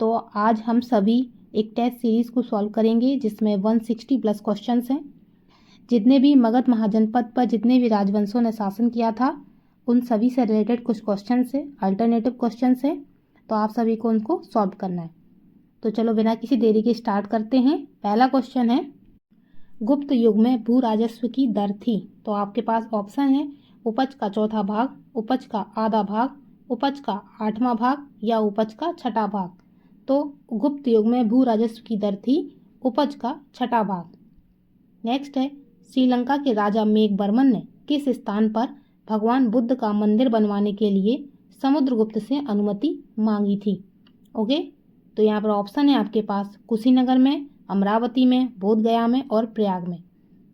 तो आज हम सभी एक टेस्ट सीरीज़ को सॉल्व करेंगे जिसमें 160 प्लस क्वेश्चंस हैं। जितने भी मगध महाजनपद पर जितने भी राजवंशों ने शासन किया था उन सभी से रिलेटेड कुछ क्वेश्चंस है, अल्टरनेटिव क्वेश्चंस है। तो आप सभी को उनको सॉल्व करना है। तो चलो बिना किसी देरी के स्टार्ट करते हैं। पहला क्वेश्चन है, गुप्त युग में भू राजस्व की दर थी। तो आपके पास ऑप्शन है उपज का चौथा भाग, उपज का आधा भाग, उपज का आठवां भाग या उपज का छठा भाग। तो गुप्त युग में भू राजस्व की दर थी उपज का छठा भाग। नेक्स्ट है, श्रीलंका के राजा मेघवर्मन ने किस स्थान पर भगवान बुद्ध का मंदिर बनवाने के लिए समुद्रगुप्त से अनुमति मांगी थी। ओके, तो यहाँ पर ऑप्शन है आपके पास कुशीनगर में, अमरावती में, बोधगया में और प्रयाग में।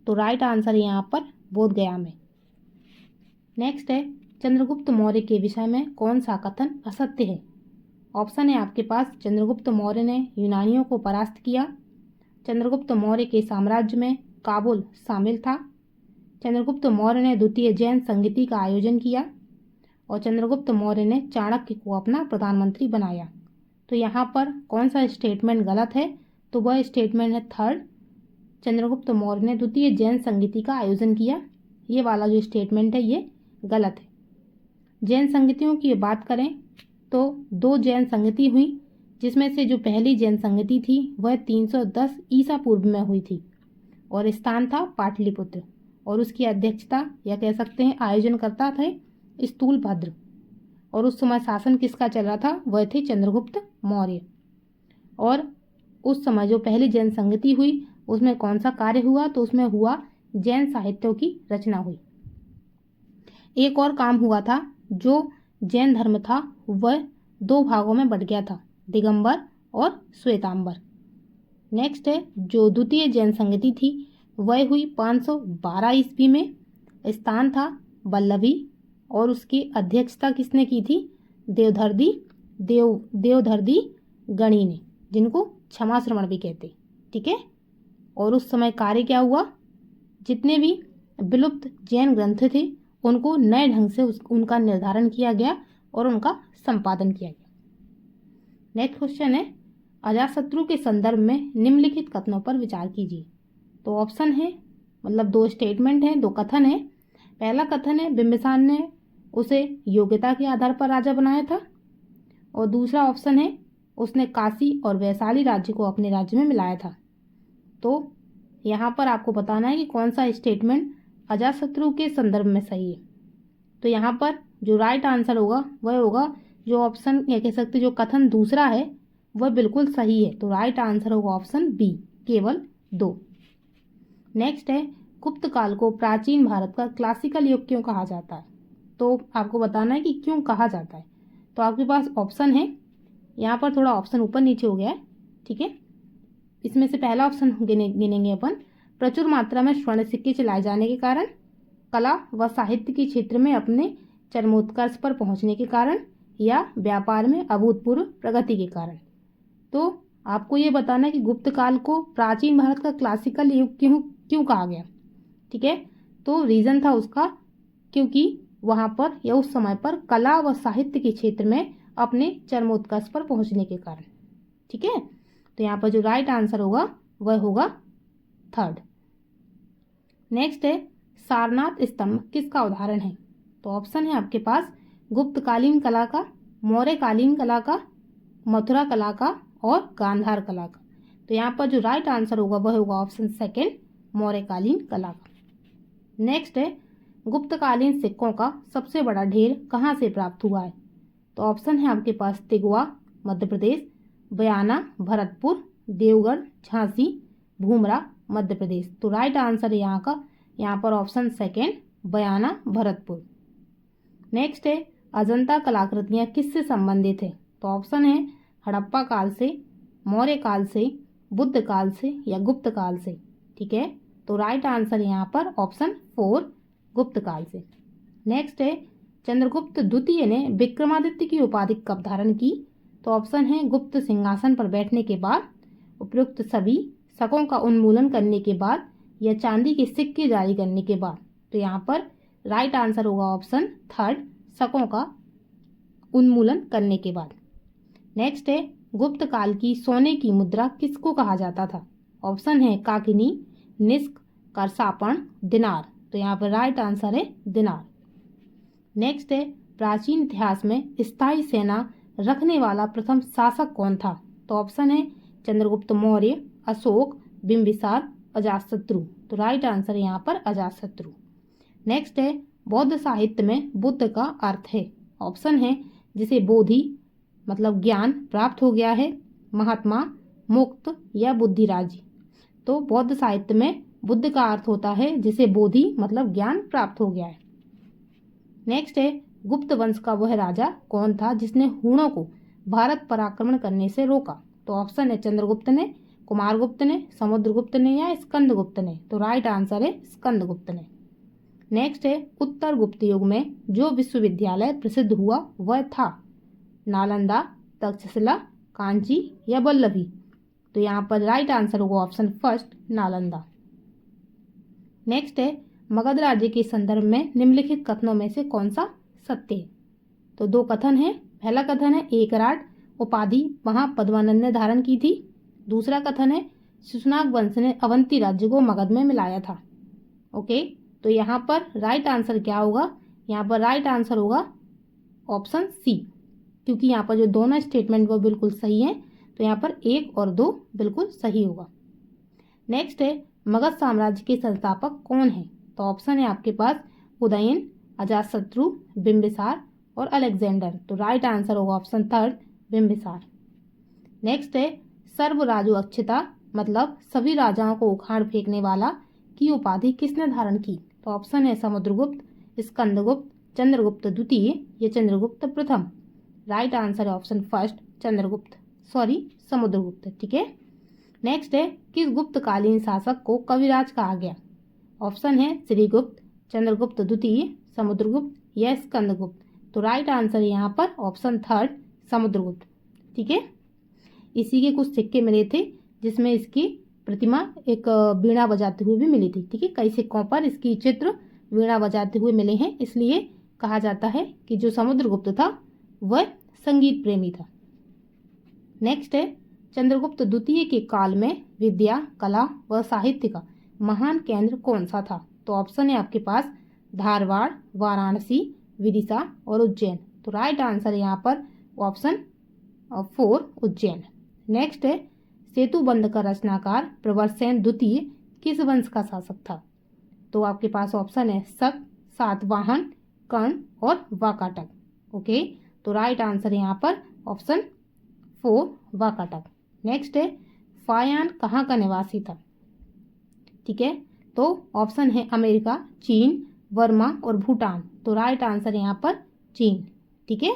तो राइट आंसर है यहाँ पर बोधगया में। नेक्स्ट है, चंद्रगुप्त मौर्य के विषय में कौन सा कथन असत्य है। ऑप्शन है आपके पास चंद्रगुप्त मौर्य ने यूनानियों को परास्त किया, चंद्रगुप्त मौर्य के साम्राज्य में काबुल शामिल था, चंद्रगुप्त मौर्य ने द्वितीय जैन संगीति का आयोजन किया और चंद्रगुप्त मौर्य ने चाणक्य को अपना प्रधानमंत्री बनाया। तो यहाँ पर कौन सा स्टेटमेंट गलत है, तो वह स्टेटमेंट है थर्ड, चंद्रगुप्त मौर्य ने द्वितीय जैन संगीति का आयोजन किया। ये वाला जो स्टेटमेंट है ये गलत है। जैन संगीतियों की बात करें तो 2 जैन संगति हुई, जिसमें से जो पहली जैन संगति थी वह 310 ईसा पूर्व में हुई थी और स्थान था पाटलिपुत्र और उसकी अध्यक्षता या कह सकते हैं आयोजनकर्ता थे स्थूलभद्र और उस समय शासन किसका चल रहा था, वह थे चंद्रगुप्त मौर्य। और उस समय जो पहली जैन संगति हुई उसमें कौन सा कार्य हुआ, तो उसमें हुआ जैन साहित्यों की रचना हुई। एक और काम हुआ था, जो जैन धर्म था वह 2 भागों में बट गया था, दिगंबर और श्वेतांबर। नेक्स्ट है, जो द्वितीय जैन संगति थी वह हुई 512 ईस्वी में, स्थान था वल्लभी और उसकी अध्यक्षता किसने की थी, देवधर्दी गणी ने, जिनको क्षमा श्रवण भी कहते। ठीक है, और उस समय कार्य क्या हुआ, जितने भी विलुप्त जैन ग्रंथ थे उनको नए ढंग से उनका निर्धारण किया गया और उनका संपादन किया गया। नेक्स्ट क्वेश्चन है, अजातशत्रु के संदर्भ में निम्नलिखित कथनों पर विचार कीजिए। तो ऑप्शन है, मतलब 2 स्टेटमेंट हैं, 2 कथन है। पहला कथन है बिंबिसार ने उसे योग्यता के आधार पर राजा बनाया था और दूसरा ऑप्शन है उसने काशी और वैशाली राज्य को अपने राज्य में मिलाया था। तो यहाँ पर आपको बताना है कि कौन सा स्टेटमेंट अजातशत्रु के संदर्भ में सही है। तो यहाँ पर जो राइट आंसर होगा वह होगा जो ऑप्शन या कह सकते जो कथन दूसरा है वह बिल्कुल सही है। तो राइट आंसर होगा ऑप्शन बी, केवल 2। नेक्स्ट है, गुप्त काल को प्राचीन भारत का क्लासिकल युग क्यों कहा जाता है। तो आपको बताना है कि क्यों कहा जाता है। तो आपके पास ऑप्शन है, यहाँ पर थोड़ा ऑप्शन ऊपर नीचे हो गया है। ठीक है, इसमें से पहला ऑप्शन गिनेंगे अपन, प्रचुर मात्रा में स्वर्ण सिक्के चलाए जाने के कारण, कला व साहित्य के क्षेत्र में अपने चरमोत्कर्ष पर पहुंचने के कारण या व्यापार में अभूतपूर्व प्रगति के कारण। तो आपको ये बताना है कि गुप्त काल को प्राचीन भारत का क्लासिकल युग क्यों कहा गया। ठीक है, तो रीज़न था उसका क्योंकि वहाँ पर या उस समय पर कला व साहित्य के क्षेत्र में अपने चरमोत्कर्ष पर पहुँचने के कारण। ठीक है, तो यहाँ पर जो राइट आंसर होगा वह होगा थर्ड। नेक्स्ट है, सारनाथ स्तंभ किसका उदाहरण है। तो ऑप्शन है आपके पास गुप्तकालीन कला का, मौर्यकालीन कला का, मथुरा कला का और गांधार कला का। तो यहाँ पर जो राइट आंसर होगा वह होगा ऑप्शन सेकेंड, मौर्यकालीन कला का। नेक्स्ट है, गुप्तकालीन सिक्कों का सबसे बड़ा ढेर कहाँ से प्राप्त हुआ है। तो ऑप्शन है आपके पास तिगवा मध्य प्रदेश, बयाना भरतपुर, देवगढ़ झांसी, भूमरा मध्य प्रदेश। तो राइट आंसर है यहाँ पर ऑप्शन सेकेंड, बयाना भरतपुर। नेक्स्ट है, अजंता कलाकृतियाँ किससे संबंधित है। तो ऑप्शन है हड़प्पा काल से, मौर्य काल से, बुद्ध काल से या गुप्त काल से। ठीक है, तो राइट आंसर यहाँ पर ऑप्शन 4, गुप्त काल से। नेक्स्ट है, चंद्रगुप्त द्वितीय ने विक्रमादित्य की उपाधि कब धारण की। तो ऑप्शन है गुप्त सिंहासन पर बैठने के बाद, उपयुक्त सभी शकों का उन्मूलन करने के बाद या चांदी के सिक्के जारी करने के बाद। तो यहाँ पर राइट आंसर होगा ऑप्शन थर्ड, शकों का उन्मूलन करने के बाद। नेक्स्ट है, गुप्त काल की सोने की मुद्रा किसको कहा जाता था? ऑप्शन है काकिनी, निष्क, करसापण, दिनार। तो यहाँ पर राइट आंसर है दिनार। नेक्स्ट है प्राचीन इतिहास में स्थायी सेना रखने वाला प्रथम शासक कौन था? तो ऑप्शन है चंद्रगुप्त मौर्य, अशोक, बिंबिसार, अजातशत्रु। तो राइट आंसर यहाँ पर अजातशत्रु। नेक्स्ट है बौद्ध साहित्य में बुद्ध का अर्थ है। ऑप्शन है जिसे बोधि मतलब ज्ञान प्राप्त हो गया है, महात्मा, मुक्त या बुद्धिराजी। तो बौद्ध साहित्य में बुद्ध का अर्थ होता है जिसे बोधि मतलब ज्ञान प्राप्त हो गया है। नेक्स्ट है गुप्त वंश का वह राजा कौन था जिसने हूणों को भारत पर आक्रमण करने से रोका? तो ऑप्शन है चंद्रगुप्त ने, कुमारगुप्त ने, समुद्रगुप्त ने या स्कंदगुप्त ने। तो राइट आंसर है स्कंदगुप्त ने। नेक्स्ट है उत्तर गुप्त युग में जो विश्वविद्यालय प्रसिद्ध हुआ वह था नालंदा, तक्षशिला, कांची या वल्लभी। तो यहाँ पर राइट आंसर होगा ऑप्शन फर्स्ट नालंदा। नेक्स्ट है मगध राज्य के संदर्भ में निम्नलिखित कथनों में से कौन सा सत्य है? तो दो कथन है। पहला कथन है एकराट उपाधि महापद्मानंद ने धारण की थी। दूसरा कथन है शिशुनाग वंश ने अवंती राज्य को मगध में मिलाया था। ओके, तो यहाँ पर राइट आंसर क्या होगा? यहाँ पर राइट आंसर होगा ऑप्शन सी, क्योंकि यहाँ पर जो दोनों स्टेटमेंट वो बिल्कुल सही हैं। तो यहाँ पर 1 और 2 बिल्कुल सही होगा। नेक्स्ट है मगध साम्राज्य के संस्थापक कौन है? तो ऑप्शन है आपके पास उदयन, अजातशत्रु, बिंबिसार और अलेक्जेंडर। तो राइट आंसर होगा ऑप्शन थर्ड बिंबिसार। नेक्स्ट है सर्वराजु अक्षता मतलब सभी राजाओं को उखाड़ फेंकने वाला की उपाधि किसने धारण की? तो ऑप्शन है समुद्रगुप्त, स्कंदगुप्त, चंद्रगुप्त द्वितीय या चंद्रगुप्त प्रथम। राइट आंसर है ऑप्शन फर्स्ट समुद्रगुप्त। ठीक है। नेक्स्ट है किस गुप्तकालीन शासक को कविराज कहा गया? ऑप्शन है श्रीगुप्त, चंद्रगुप्त द्वितीय, समुद्रगुप्त या स्कंदगुप्त। तो राइट आंसर यहाँ पर ऑप्शन थर्ड समुद्रगुप्त। ठीक है। इसी के कुछ सिक्के मिले थे जिसमें इसकी प्रतिमा एक वीणा बजाते हुए भी मिली थी। ठीक है, कई सिक्कों पर इसकी चित्र वीणा बजाते हुए मिले हैं, इसलिए कहा जाता है कि जो समुद्रगुप्त था वह संगीत प्रेमी था। नेक्स्ट है चंद्रगुप्त द्वितीय के काल में विद्या, कला व साहित्य का महान केंद्र कौन सा था? तो ऑप्शन है आपके पास धारवाड़, वाराणसी, विदिशा और उज्जैन। तो राइट आंसर है यहाँ पर ऑप्शन 4 उज्जैन। नेक्स्ट है सेतुबंध का रचनाकार प्रवरसेन द्वितीय किस वंश का शासक था? तो आपके पास ऑप्शन है शक, सातवाहन, कर्ण और वाकाटक। ओके, तो राइट आंसर है यहाँ पर ऑप्शन 4 वाकाटक। नेक्स्ट है फायान कहाँ का निवासी था? ठीक है, तो ऑप्शन है अमेरिका, चीन, वर्मा और भूटान। तो राइट आंसर यहाँ पर चीन। ठीक है,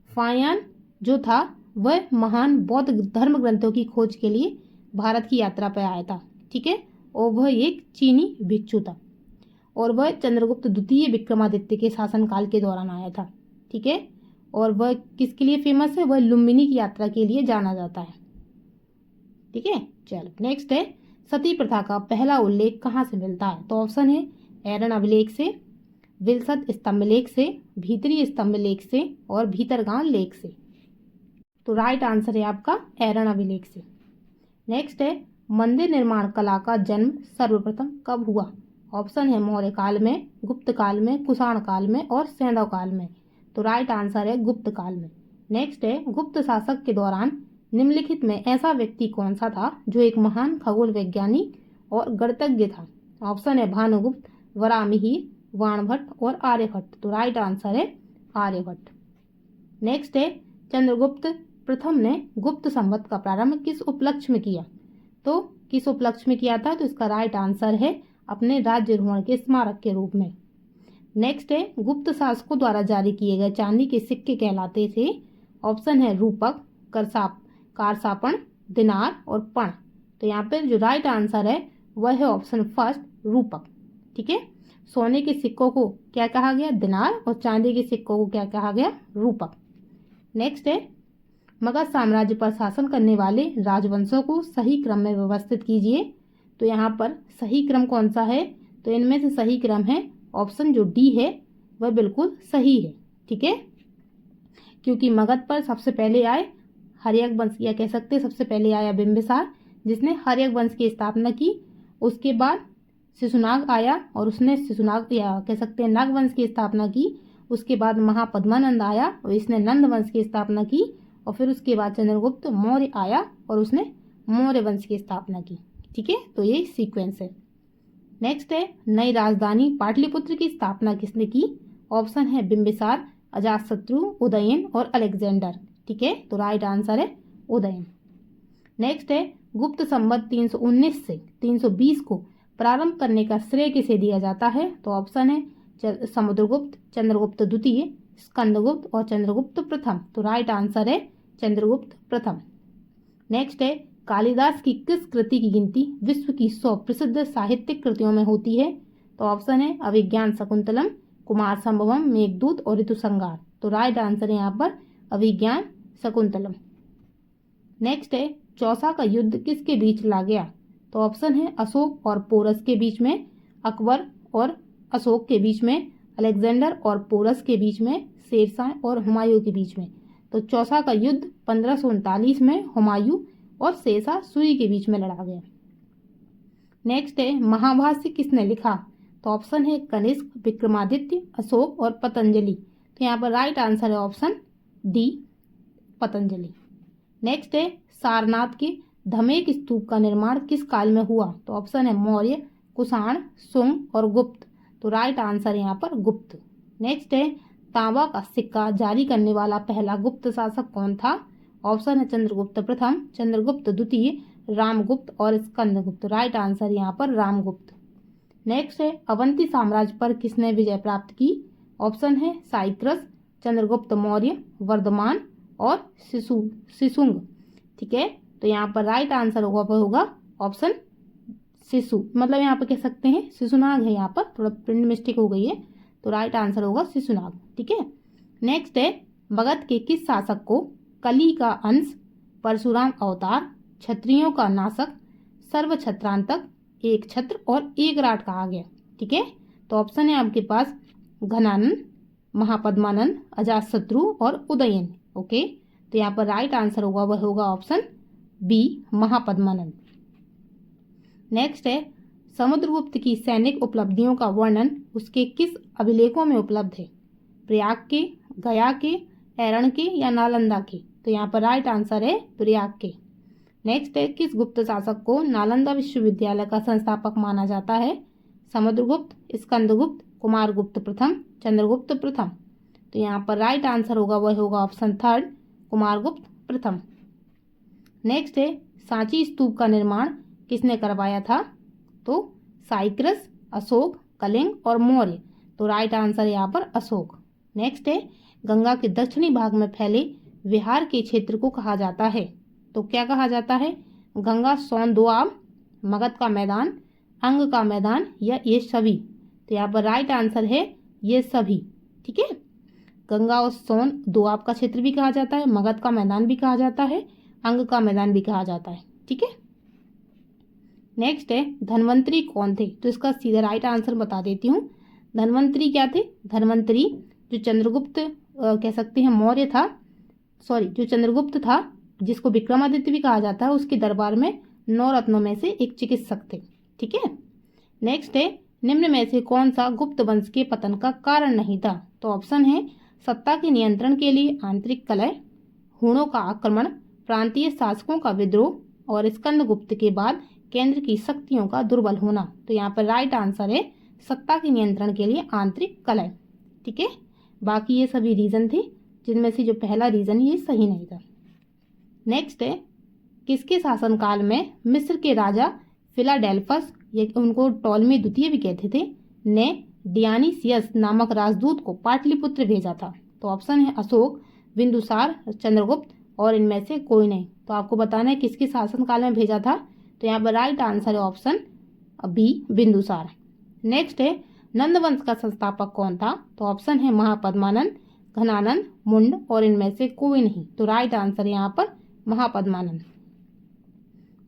फायान जो था वह महान बौद्ध धर्म ग्रंथों की खोज के लिए भारत की यात्रा पर आया था। ठीक है, और वह एक चीनी भिक्षु था और वह चंद्रगुप्त द्वितीय विक्रमादित्य के शासनकाल के दौरान आया था। ठीक है, और वह किसके लिए फेमस है? वह लुम्बिनी की यात्रा के लिए जाना जाता है। ठीक है, चलो नेक्स्ट है सती प्रथा का पहला उल्लेख कहाँ से मिलता है? तो ऑप्शन है एरन अभिलेख से, विलसत स्तंभ लेख से, भीतरी स्तंभ लेख से और भीतरगांव लेख से। तो राइट आंसर है आपका एरन अभिलेख से। नेक्स्ट है मंदिर निर्माण कला का जन्म सर्वप्रथम कब हुआ? ऑप्शन है मौर्य काल में, गुप्त काल में, कुषाण काल में और सैंधव काल में। तो राइट आंसर है गुप्त काल में। नेक्स्ट है गुप्त शासक के दौरान निम्नलिखित में ऐसा व्यक्ति कौन सा था जो एक महान खगोल वैज्ञानिक और गणितज्ञ था? ऑप्शन है भानुगुप्त, वराहमिहिर, बाणभट्ट और आर्यभट्ट। तो राइट आंसर है आर्यभट्ट। नेक्स्ट है चंद्रगुप्त प्रथम ने गुप्त संवत का प्रारंभ किस उपलक्ष्य में किया? तो किस उपलक्ष्य में किया था? तो इसका राइट आंसर है अपने राज्यारोहण के स्मारक के रूप में। नेक्स्ट है गुप्त शासकों द्वारा जारी किए गए चांदी के सिक्के कहलाते थे। ऑप्शन है रूपक, कारसापण, दिनार और पण। तो यहाँ पे जो राइट आंसर है वह है ऑप्शन फर्स्ट रूपक। ठीक है, सोने के सिक्कों को क्या कहा गया? दिनार, और चांदी के सिक्कों को क्या कहा गया? रूपक। नेक्स्ट है मगध साम्राज्य पर शासन करने वाले राजवंशों को सही क्रम में व्यवस्थित कीजिए। तो यहाँ पर सही क्रम कौन सा है? तो इनमें से सही क्रम है ऑप्शन जो डी है वह बिल्कुल सही है। ठीक है, क्योंकि मगध पर सबसे पहले आए हर्यक वंश, या कह सकते हैं सबसे पहले आया बिंबिसार जिसने हर्यक वंश की स्थापना की। उसके बाद शिशुनाग आया और उसने शिशुनाग या कह सकते हैं नाग वंश की स्थापना की। उसके बाद महापद्मानंद आया और इसने नंद वंश की स्थापना की। और फिर उसके बाद चंद्रगुप्त मौर्य आया और उसने मौर्य वंश की स्थापना की। ठीक है, तो ये सीक्वेंस है। नेक्स्ट है नई राजधानी पाटलिपुत्र की स्थापना किसने की? ऑप्शन है बिंबिसार, अजातशत्रु, उदयन और अलेक्जेंडर। ठीक है, तो राइट आंसर है उदयन। नेक्स्ट है गुप्त संवत 319 से 320 को प्रारंभ करने का श्रेय किसे दिया जाता है? तो ऑप्शन है समुद्रगुप्त, चंद्रगुप्त द्वितीय, स्कंदगुप्त और चंद्रगुप्त प्रथम। तो राइट आंसर है चंद्रगुप्त प्रथम। नेक्स्ट है कालिदास की किस कृति की गिनती विश्व की 100 प्रसिद्ध साहित्यिक कृतियों में होती है? तो ऑप्शन है अभिज्ञान शकुंतलम, कुमार संभवम, मेघदूत और ऋतुसंहार। तो राइट आंसर है यहाँ पर अभिज्ञान शकुंतलम। नेक्स्ट है चौसा का युद्ध किसके बीच लड़ा गया? तो ऑप्शन है अशोक और पोरस के बीच में, अकबर और अशोक के बीच में, अलेक्जेंडर और पोरस के बीच में, शेरशाह और हुमायूं के बीच में। तो चौसा का युद्ध 1539 में हुमायूं और शेरशाह सूरी के बीच में लड़ा गया। नेक्स्ट है महाभाष्य किसने लिखा? तो ऑप्शन है कनिष्क, विक्रमादित्य, अशोक और पतंजलि। तो यहाँ पर राइट आंसर है ऑप्शन डी, पतंजलि। नेक्स्ट है सारनाथ के धमेक स्तूप का निर्माण किस काल में हुआ? तो ऑप्शन है मौर्य, कुषाण, शुंग और गुप्त। तो राइट आंसर है यहाँ पर गुप्त। नेक्स्ट है तांबा का सिक्का जारी करने वाला पहला गुप्त शासक कौन था? ऑप्शन है चंद्रगुप्त प्रथम, चंद्रगुप्त द्वितीय, रामगुप्त और स्कंदगुप्त। राइट आंसर यहाँ पर रामगुप्त। नेक्स्ट है अवंती साम्राज्य पर किसने विजय प्राप्त की? ऑप्शन है साइक्रस, चंद्रगुप्त मौर्य, वर्धमान और शिशुंग। ठीक है, तो यहाँ पर राइट आंसर होगा ऑप्शन शिशु, मतलब यहाँ पर कह सकते हैं शिशुनाग है, यहाँ पर थोड़ा प्रिंट मिस्टेक हो गई है। तो राइट आंसर होगा शिशुनाग। ठीक है। नेक्स्ट है मगध के किस शासक को कली का अंश, परशुराम अवतार, क्षत्रियों का नाशक, सर्व छत्रांतक, एक छत्र और एक राट कहा गया? ठीक है, तो ऑप्शन है आपके पास घनानंद, महापद्मानंद, अजातशत्रु और उदयन। ओके, तो यहाँ पर राइट आंसर होगा वह होगा ऑप्शन बी, महापद्मानंद। नेक्स्ट है समुद्रगुप्त की सैनिक उपलब्धियों का वर्णन उसके किस अभिलेखों में उपलब्ध है? प्रयाग के, गया के, ऐरण के या नालंदा के? तो यहाँ पर राइट आंसर है प्रयाग के। नेक्स्ट है किस गुप्त शासक को नालंदा विश्वविद्यालय का संस्थापक माना जाता है? समुद्रगुप्त, स्कंदगुप्त, कुमारगुप्त प्रथम, चंद्रगुप्त प्रथम। तो यहाँ पर राइट आंसर होगा वह होगा ऑप्शन थर्ड, कुमारगुप्त प्रथम। नेक्स्ट है सांची स्तूप का निर्माण किसने करवाया था? तो साइक्रस, अशोक, कलिंग और मौर्य। तो राइट आंसर यहाँ पर अशोक। नेक्स्ट है गंगा के दक्षिणी भाग में फैले विहार के क्षेत्र को कहा जाता है? तो क्या कहा जाता है? गंगा सोन दोआब, मगध का मैदान, अंग का मैदान या ये सभी? तो यहाँ पर राइट आंसर है ये सभी। ठीक है, गंगा और सोन दोआब का क्षेत्र भी कहा जाता है, मगध का मैदान भी कहा जाता है, अंग का मैदान भी कहा जाता है। ठीक है। नेक्स्ट है धन्वंतरी कौन थे? तो इसका सीधा राइट आंसर बता देती हूँ। धन्वंतरी क्या थे? धन्वंतरी जो चंद्रगुप्त कह सकते हैं मौर्य था, जो चंद्रगुप्त था जिसको विक्रमादित्य भी कहा जाता है, उसके दरबार में 9 रत्नों में से एक चिकित्सक थे। ठीक है। नेक्स्ट है निम्न में से कौन सा गुप्त वंश के पतन का कारण नहीं था? तो ऑप्शन है सत्ता के नियंत्रण के लिए आंतरिक कलह, हूणों का आक्रमण, प्रांतीय शासकों का विद्रोह और स्कंदगुप्त के बाद केंद्र की शक्तियों का दुर्बल होना। तो यहाँ पर राइट आंसर है सत्ता के नियंत्रण के लिए आंतरिक कलह। ठीक है, बाकी ये सभी रीजन थे जिनमें से जो पहला रीजन ये सही नहीं था। नेक्स्ट है किसके शासनकाल में मिस्र के राजा फिलाडेल्फस, ये उनको टॉलमी द्वितीय भी कहते थे, ने डियानीसियस नामक राजदूत को पाटलिपुत्र भेजा था? तो ऑप्शन है अशोक, बिंदुसार, चंद्रगुप्त और इनमें से कोई नहीं। तो आपको बताना है किसके शासनकाल में भेजा था। तो यहाँ पर राइट आंसर है ऑप्शन बी, बिंदुसार। नेक्स्ट है नंदवंश का संस्थापक कौन था? तो ऑप्शन है महापद्मानंद, घनानंद, मुंड और इनमें से कोई नहीं। तो राइट आंसर है यहाँ पर महापद्मानंद।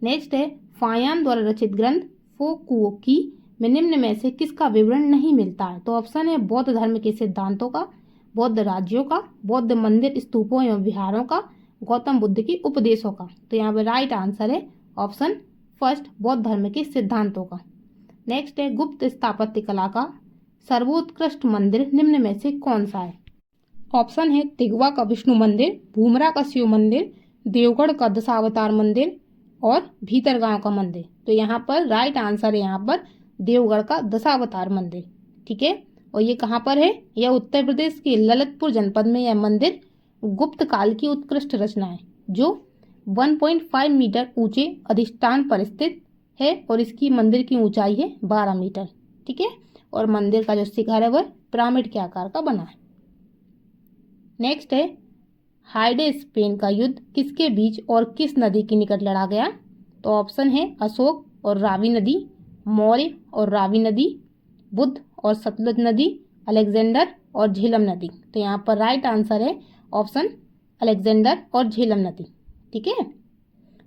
नेक्स्ट है फायान द्वारा रचित ग्रंथ फोकुओकी में निम्न में से किसका विवरण नहीं मिलता है? तो ऑप्शन है बौद्ध धर्म के सिद्धांतों का, बौद्ध राज्यों का, बौद्ध मंदिर स्तूपों एवं विहारों का, गौतम बुद्ध के उपदेशों का। तो यहाँ पर राइट आंसर है ऑप्शन फर्स्ट, बौद्ध धर्म के सिद्धांतों का। नेक्स्ट है गुप्त स्थापत्य कला का सर्वोत्कृष्ट मंदिर निम्न में से कौन सा है? ऑप्शन है तिगवा का विष्णु मंदिर, भूमरा का शिव मंदिर, देवगढ़ का दशावतार मंदिर और भीतरगांव का मंदिर। तो यहाँ पर राइट आंसर है यहाँ पर देवगढ़ का दशावतार मंदिर। ठीक है, और ये कहाँ पर है? यह उत्तर प्रदेश के ललितपुर जनपद में यह मंदिर गुप्त काल की उत्कृष्ट रचना है जो 1.5 मीटर ऊंचे अधिष्ठान पर स्थित है और इसकी मंदिर की ऊंचाई है 12 मीटर। ठीक है, और मंदिर का जो शिखर है वह पिरामिड के आकार का बना है। नेक्स्ट है हाइडे स्पेन का युद्ध किसके बीच और किस नदी के निकट लड़ा गया? तो ऑप्शन है अशोक और रावी नदी, मौर्य और रावी नदी, बुद्ध और सतलुज नदी, अलेक्जेंडर और झेलम नदी। तो यहाँ पर राइट आंसर है ऑप्शन अलेक्जेंडर और झेलम नदी। ठीक है,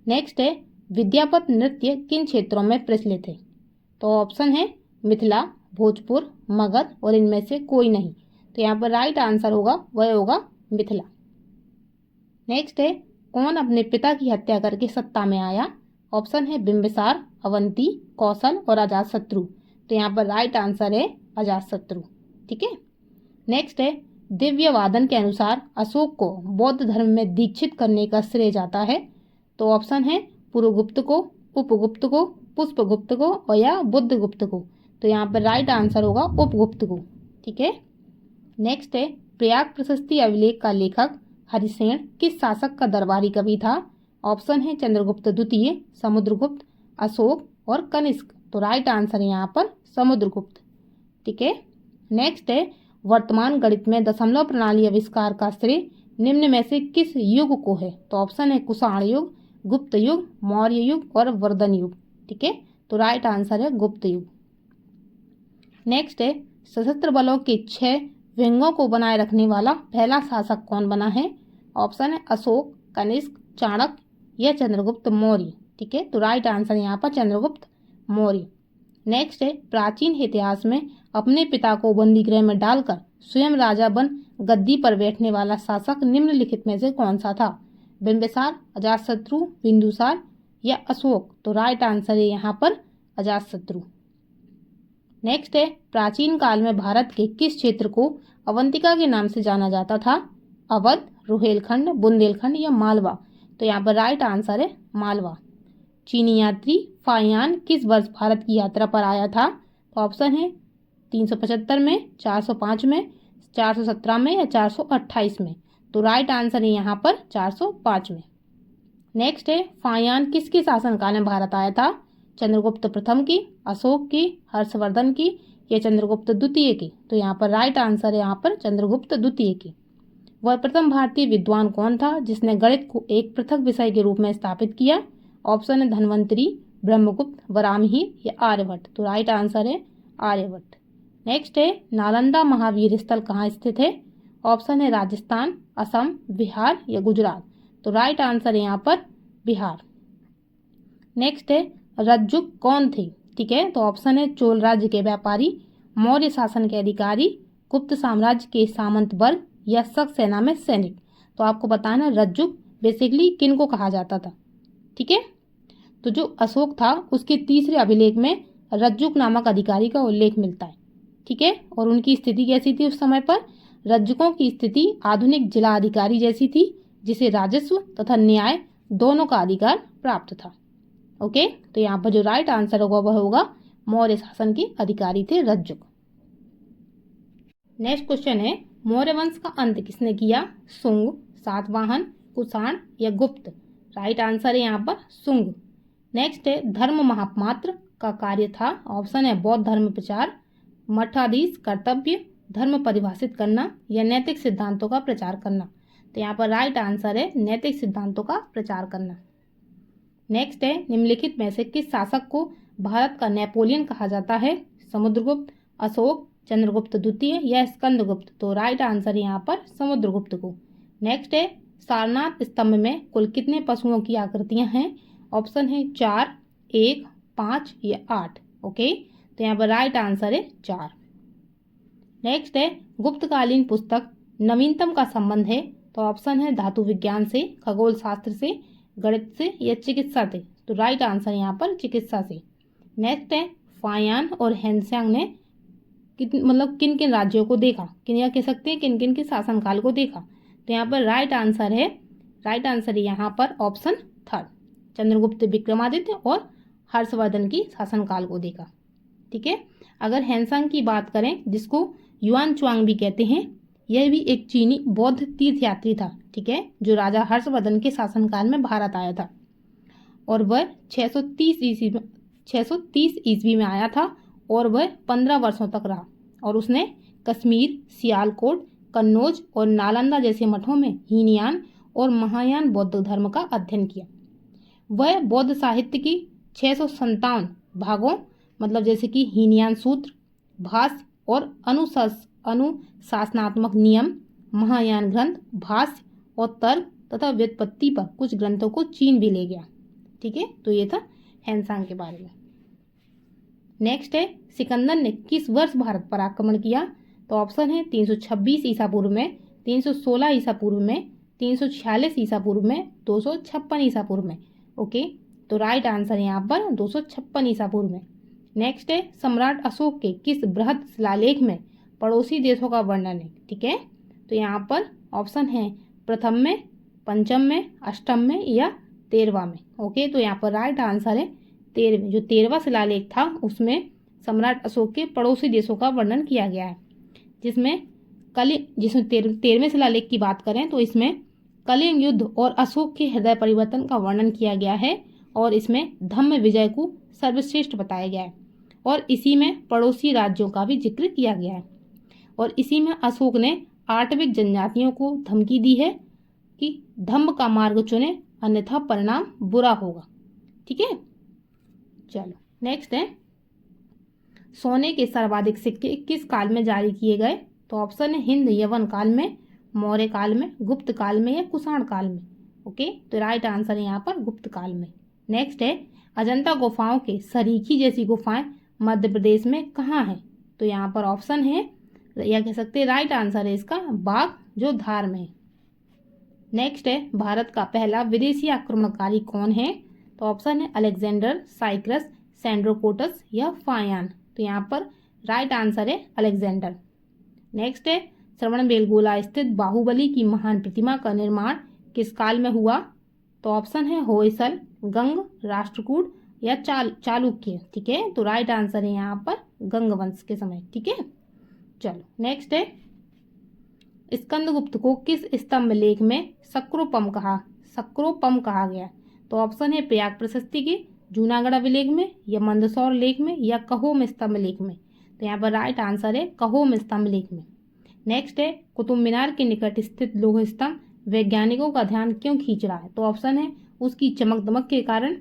नेक्स्ट है विद्यापत नृत्य किन क्षेत्रों में प्रचलित है? तो ऑप्शन है मिथिला, भोजपुर, मगध और इनमें से कोई नहीं। तो यहाँ पर राइट आंसर होगा वह होगा मिथिला। नेक्स्ट है कौन अपने पिता की हत्या करके सत्ता में आया? ऑप्शन है बिंबिसार, अवंती, कौशल और अजातशत्रु। तो यहाँ पर राइट आंसर है अजातशत्रु। ठीक है, नेक्स्ट है दिव्यवादन के अनुसार अशोक को बौद्ध धर्म में दीक्षित करने का श्रेय जाता है। तो ऑप्शन है पुरुगुप्त को, उपगुप्त को, पुष्पगुप्त को और या बुद्धगुप्त को। तो यहाँ पर राइट आंसर होगा उपगुप्त को। ठीक है, नेक्स्ट है प्रयाग प्रशस्ति अभिलेख का लेखक हरिसेन किस शासक का दरबारी कवि था? ऑप्शन है चंद्रगुप्त द्वितीय, समुद्रगुप्त, अशोक और कनिष्क। तो राइट आंसर है यहाँ पर समुद्रगुप्त। ठीक है, नेक्स्ट है वर्तमान गणित में दशमलव प्रणाली आविष्कार का श्रेय निम्न में से किस युग को है? तो ऑप्शन है कुषाण युग, गुप्त युग, मौर्य युग और वर्धन युग। ठीक है, तो राइट आंसर है गुप्त युग। नेक्स्ट है सशस्त्र बलों के 6 विंगों को बनाए रखने वाला पहला शासक कौन बना है? ऑप्शन है अशोक, कनिष्क, चाणक्य या चंद्रगुप्त मौर्य। ठीक है, तो राइट आंसर यहाँ पर चंद्रगुप्त मौर्य। नेक्स्ट है प्राचीन इतिहास में अपने पिता को बंदी गृह में डालकर स्वयं राजा बन गद्दी पर बैठने वाला शासक निम्नलिखित में से कौन सा था? बिंबिसार, अजातशत्रु, बिंदुसार या अशोक। तो राइट आंसर है यहाँ पर अजातशत्रु। नेक्स्ट है प्राचीन काल में भारत के किस क्षेत्र को अवंतिका के नाम से जाना जाता था? अवध, रुहेलखंड, बुंदेलखंड या मालवा। तो यहाँ पर राइट आंसर है मालवा। चीनी यात्री फाहियान किस वर्ष भारत की यात्रा पर आया था? तो ऑप्शन है 375 में, 405 में, 417 में या 428 में। तो राइट आंसर है यहाँ पर 405 में। नेक्स्ट है फाहियान किसके शासनकाल में भारत आया था? चंद्रगुप्त प्रथम की, अशोक की, हर्षवर्धन की या चंद्रगुप्त द्वितीय की। तो यहाँ पर राइट आंसर है यहाँ पर चंद्रगुप्त द्वितीय की। वह प्रथम भारतीय विद्वान कौन था जिसने गणित को एक पृथक विषय के रूप में स्थापित किया? ऑप्शन है धन्वंतरी, ब्रह्मगुप्त, वराहमिहिर या आर्यभट्ट। तो राइट आंसर है आर्यभट्ट। नेक्स्ट है नालंदा महावीर स्थल कहाँ स्थित है? ऑप्शन है राजस्थान, असम, बिहार या गुजरात। तो राइट आंसर है यहाँ पर बिहार। नेक्स्ट है रज्जुक कौन थे? ठीक है, तो ऑप्शन है चोल राज्य के व्यापारी, मौर्य शासन के अधिकारी, गुप्त साम्राज्य के सामंत वर्ग या शक सेना में सैनिक। तो आपको बताना रज्जुक बेसिकली किन को कहा जाता था। ठीक है, तो जो अशोक था उसके तीसरे अभिलेख में रज्जुक नामक अधिकारी का उल्लेख मिलता है। ठीक है, और उनकी स्थिति कैसी थी उस समय पर? रज्जुकों की स्थिति आधुनिक जिला अधिकारी जैसी थी जिसे राजस्व तथा न्याय दोनों का अधिकार प्राप्त था। ओके, तो यहाँ पर जो राइट आंसर होगा वह होगा मौर्य शासन के अधिकारी थे रज्जुक। नेक्स्ट क्वेश्चन है मौर्य वंश का अंत किसने किया? शुंग, सातवाहन, कुषाण या गुप्त। राइट आंसर है यहाँ पर शुंग। नेक्स्ट है धर्म महापात्र का कार्य था? ऑप्शन है बौद्ध धर्म प्रचार, मठाधीश कर्तव्य, धर्म परिभाषित करना या नैतिक सिद्धांतों का प्रचार करना। तो यहाँ पर राइट आंसर है नैतिक सिद्धांतों का प्रचार करना। नेक्स्ट है निम्नलिखित में से किस शासक को भारत का नेपोलियन कहा जाता है? समुद्रगुप्त, अशोक, चंद्रगुप्त द्वितीय या स्कंदगुप्त। तो राइट आंसर यहाँ पर समुद्रगुप्त को। नेक्स्ट है सारनाथ स्तंभ में कुल कितने पशुओं की आकृतियां हैं? ऑप्शन है 4, 1, 5 या 8। ओके, तो यहाँ पर राइट आंसर है 4। नेक्स्ट है गुप्तकालीन पुस्तक नवीनतम का संबंध है तो ऑप्शन है धातु विज्ञान से, खगोल शास्त्र से, गणित से या चिकित्सा से। तो राइट आंसर यहाँ पर चिकित्सा से। नेक्स्ट है फायान और हेनसांग ने किन किन राज्यों को देखा, किन या कह सकते हैं किन किन के शासनकाल को देखा। तो यहाँ पर राइट आंसर है यहाँ पर ऑप्शन थर्ड, चंद्रगुप्त विक्रमादित्य और हर्षवर्धन की शासनकाल को देखा। ठीक है। अगर हेनसांग की बात करें, जिसको युआन चुआंग भी कहते हैं, यह भी एक चीनी बौद्ध तीर्थयात्री था। ठीक है, जो राजा हर्षवर्धन के शासनकाल में भारत आया था और वह 630 ईस्वी में आया था और वह 15 वर्षों तक रहा और उसने कश्मीर, सियालकोट, कन्नौज और नालंदा जैसे मठों में हीनयान और महायान बौद्ध धर्म का अध्ययन किया। वह बौद्ध साहित्य की 657 भागों, मतलब जैसे कि हीनयान सूत्र, भाष्य और अनुशासनात्मक नियम, महायान ग्रंथ, भाष्य और तर्क तथा व्युत्पत्ति पर कुछ ग्रंथों को चीन भी ले गया। ठीक है, तो ये था हेनसांग के बारे में। नेक्स्ट है सिकंदर ने किस वर्ष भारत पर आक्रमण किया। तो ऑप्शन है 326 ईसा पूर्व में, 316 ईसा पूर्व में, 346 ईसा पूर्व में, 256 ईसा पूर्व में। ओके, तो राइट आंसर है यहाँ पर 256 ईसा पूर्व में। नेक्स्ट है सम्राट अशोक के किस बृहद शिलालेख में पड़ोसी देशों का वर्णन है। ठीक है, तो यहाँ पर ऑप्शन है प्रथम में, पंचम में, अष्टम में या 13वां में। ओके, तो यहाँ पर राइट आंसर है 13वें। जो 13वां शिलालेख था उसमें सम्राट अशोक के पड़ोसी देशों का वर्णन किया गया है, जिसमें 13वें शिलालेख की बात करें तो इसमें कलिंग युद्ध और अशोक के हृदय परिवर्तन का वर्णन किया गया है और इसमें धम्म विजय को सर्वश्रेष्ठ बताया गया है और इसी में पड़ोसी राज्यों का भी जिक्र किया गया है और इसी में अशोक ने आटविक जनजातियों को धमकी दी है कि धम्म का मार्ग चुने अन्यथा परिणाम बुरा होगा। ठीक है, चलो नेक्स्ट है सोने के सर्वाधिक सिक्के किस काल में जारी किए गए। तो ऑप्शन है हिंद यवन काल में, मौर्य काल में, गुप्त काल में या कुषाण काल में। ओके, तो राइट आंसर है यहाँ पर गुप्त काल में। नेक्स्ट है अजंता गुफाओं के सरीखी जैसी गुफाएं मध्य प्रदेश में कहाँ है। तो यहाँ पर ऑप्शन है या कह सकते हैं राइट आंसर है इसका बाघ, जो धार में है। नेक्स्ट है भारत का पहला विदेशी आक्रमणकारी कौन है। तो ऑप्शन है अलेक्जेंडर, साइक्रस, सैंड्रोकोटस या फायान। तो यहाँ पर राइट आंसर है अलेक्जेंडर। नेक्स्ट है श्रवणबेलगोला स्थित बाहुबली की महान प्रतिमा का निर्माण किस काल में हुआ। तो ऑप्शन है होयसल, गंग, राष्ट्रकूट या चालुक्य। ठीक है, तो राइट आंसर है यहाँ पर गंग वंश के समय। ठीक है, चलो नेक्स्ट है स्कंदगुप्त को किस स्तंभ लेख में सक्रोपम कहा गया। तो ऑप्शन है प्रयाग प्रशस्ति के, जूनागढ़ अभिलेख में या मंदसौर लेख में या कहोम स्तंभ लेख में। तो यहाँ पर राइट आंसर है कहोम स्तंभ लेख में। नेक्स्ट है कुतुब मीनार के निकट स्थित लौह स्तंभ वैज्ञानिकों का ध्यान क्यों खींच रहा है। तो ऑप्शन है उसकी चमक दमक के कारण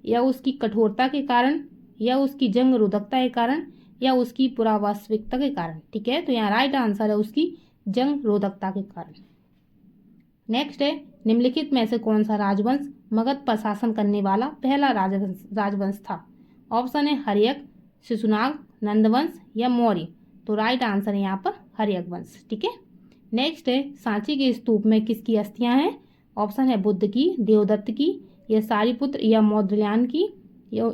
या उसकी कठोरता के कारण या उसकी जंग रोधकता के कारण या उसकी पुरावास्तविकता के कारण। ठीक है, तो यहाँ राइट आंसर है उसकी जंग रोधकता के कारण। नेक्स्ट है निम्नलिखित में से कौन सा राजवंश मगध पर शासन करने वाला पहला राजवंश था। ऑप्शन है हर्यक, शिशुनाग, नंदवंश या मौर्य। तो राइट आंसर है यहाँ पर हर्यक वंश। ठीक है, नेक्स्ट है सांची के स्तूप में किसकी अस्थियां हैं। ऑप्शन है बुद्ध की, देवदत्त की या सारिपुत्र या मौद्गल्यन की